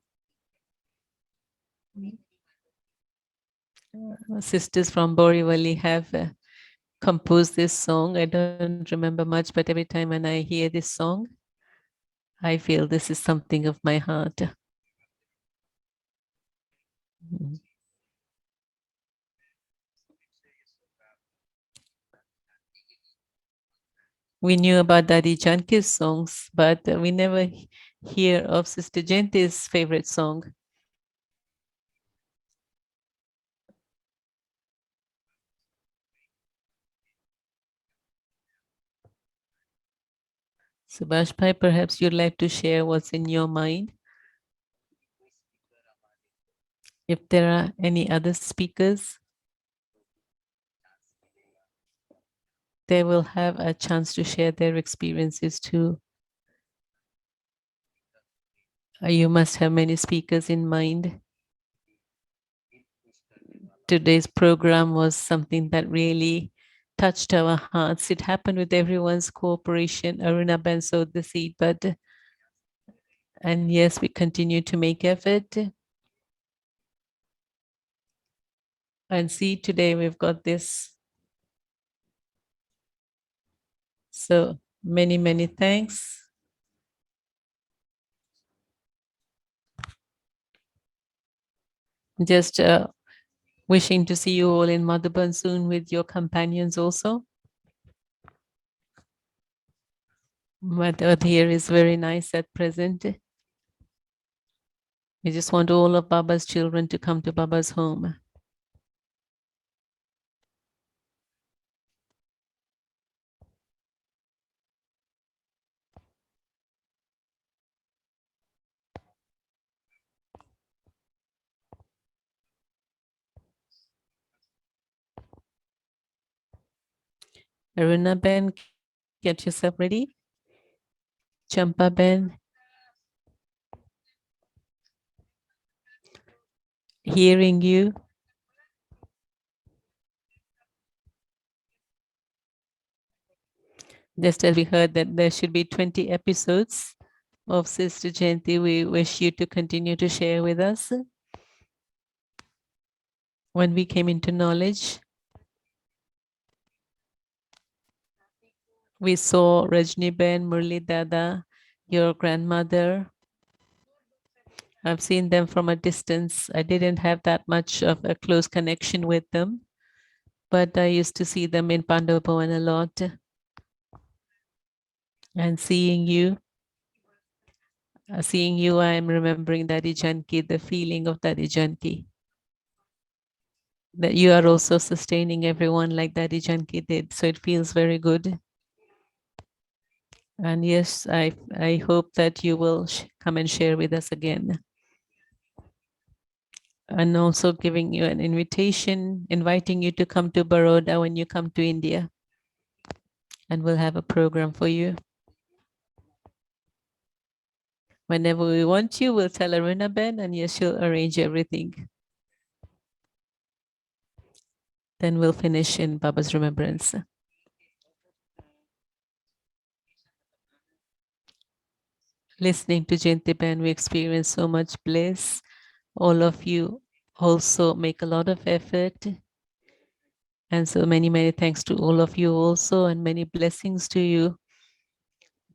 Sisters from Borivali have composed this song. I don't remember much, but every time when I hear this song, I feel this is something of my heart. Mm. We knew about Dadi Janki's songs, but we never hear of Sister Jayanti's favorite song. Subhash Bhai, perhaps you'd like to share what's in your mind. If there are any other speakers, they will have a chance to share their experiences too. You must have many speakers in mind. Today's program was something that really touched our hearts. It happened with everyone's cooperation. Aruna Ben sowed the seed, and yes, we continue to make effort. And see, today we've got this. So many, many thanks. Just wishing to see you all in Madhuban soon with your companions also. But Earth here is very nice at present. We just want all of Baba's children to come to Baba's home. Aruna Ben, get yourself ready. Champa Ben, hearing you. Just as we heard that there should be 20 episodes of Sister Jayanti, we wish you to continue to share with us. When we came into knowledge, we saw Rajni Ben, Murli Dada, your grandmother. I've seen them from a distance. I didn't have that much of a close connection with them, but I used to see them in Pandavavan a lot. And seeing you, I am remembering Daddy Janki, the feeling of Daddy Janki. That you are also sustaining everyone like Daddy Janki did. So it feels very good. And yes, I hope that you will come and share with us again. And also giving you an invitation, inviting you to come to Baroda when you come to India. And we'll have a program for you. Whenever we want you, we'll tell Aruna Ben, and yes, she'll arrange everything. Then we'll finish in Baba's remembrance. Listening to Jayanti Ben, we experience so much bliss. All of you also make a lot of effort. And so many, many thanks to all of you also, and many blessings to you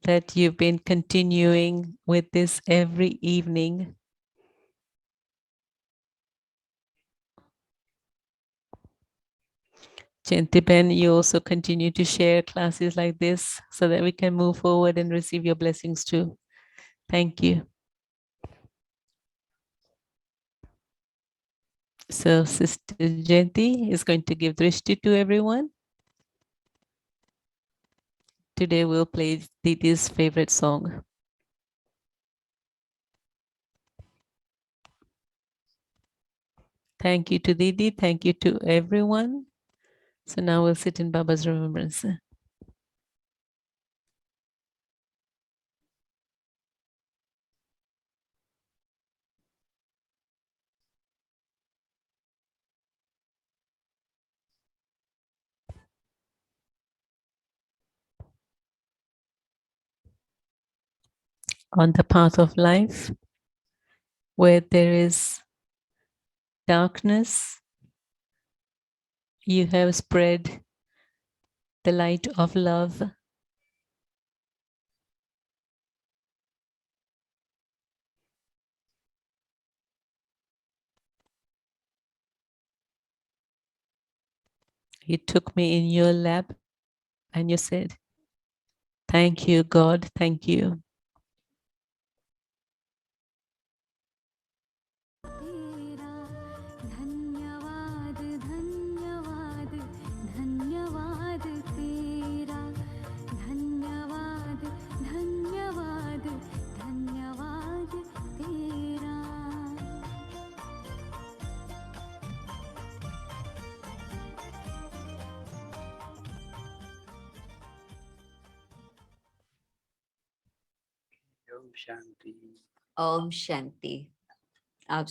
that you've been continuing with this every evening. Jayanti Ben, you also continue to share classes like this so that we can move forward and receive your blessings too. Thank you. So Sister Jayanti is going to give drishti to everyone. Today we'll play Didi's favorite song. Thank you to Didi. Thank you to everyone. So now we'll sit in Baba's remembrance. On the path of life, where there is darkness, you have spread the light of love. You took me in your lap and you said, thank you, God, thank you.
Om Shanti. आप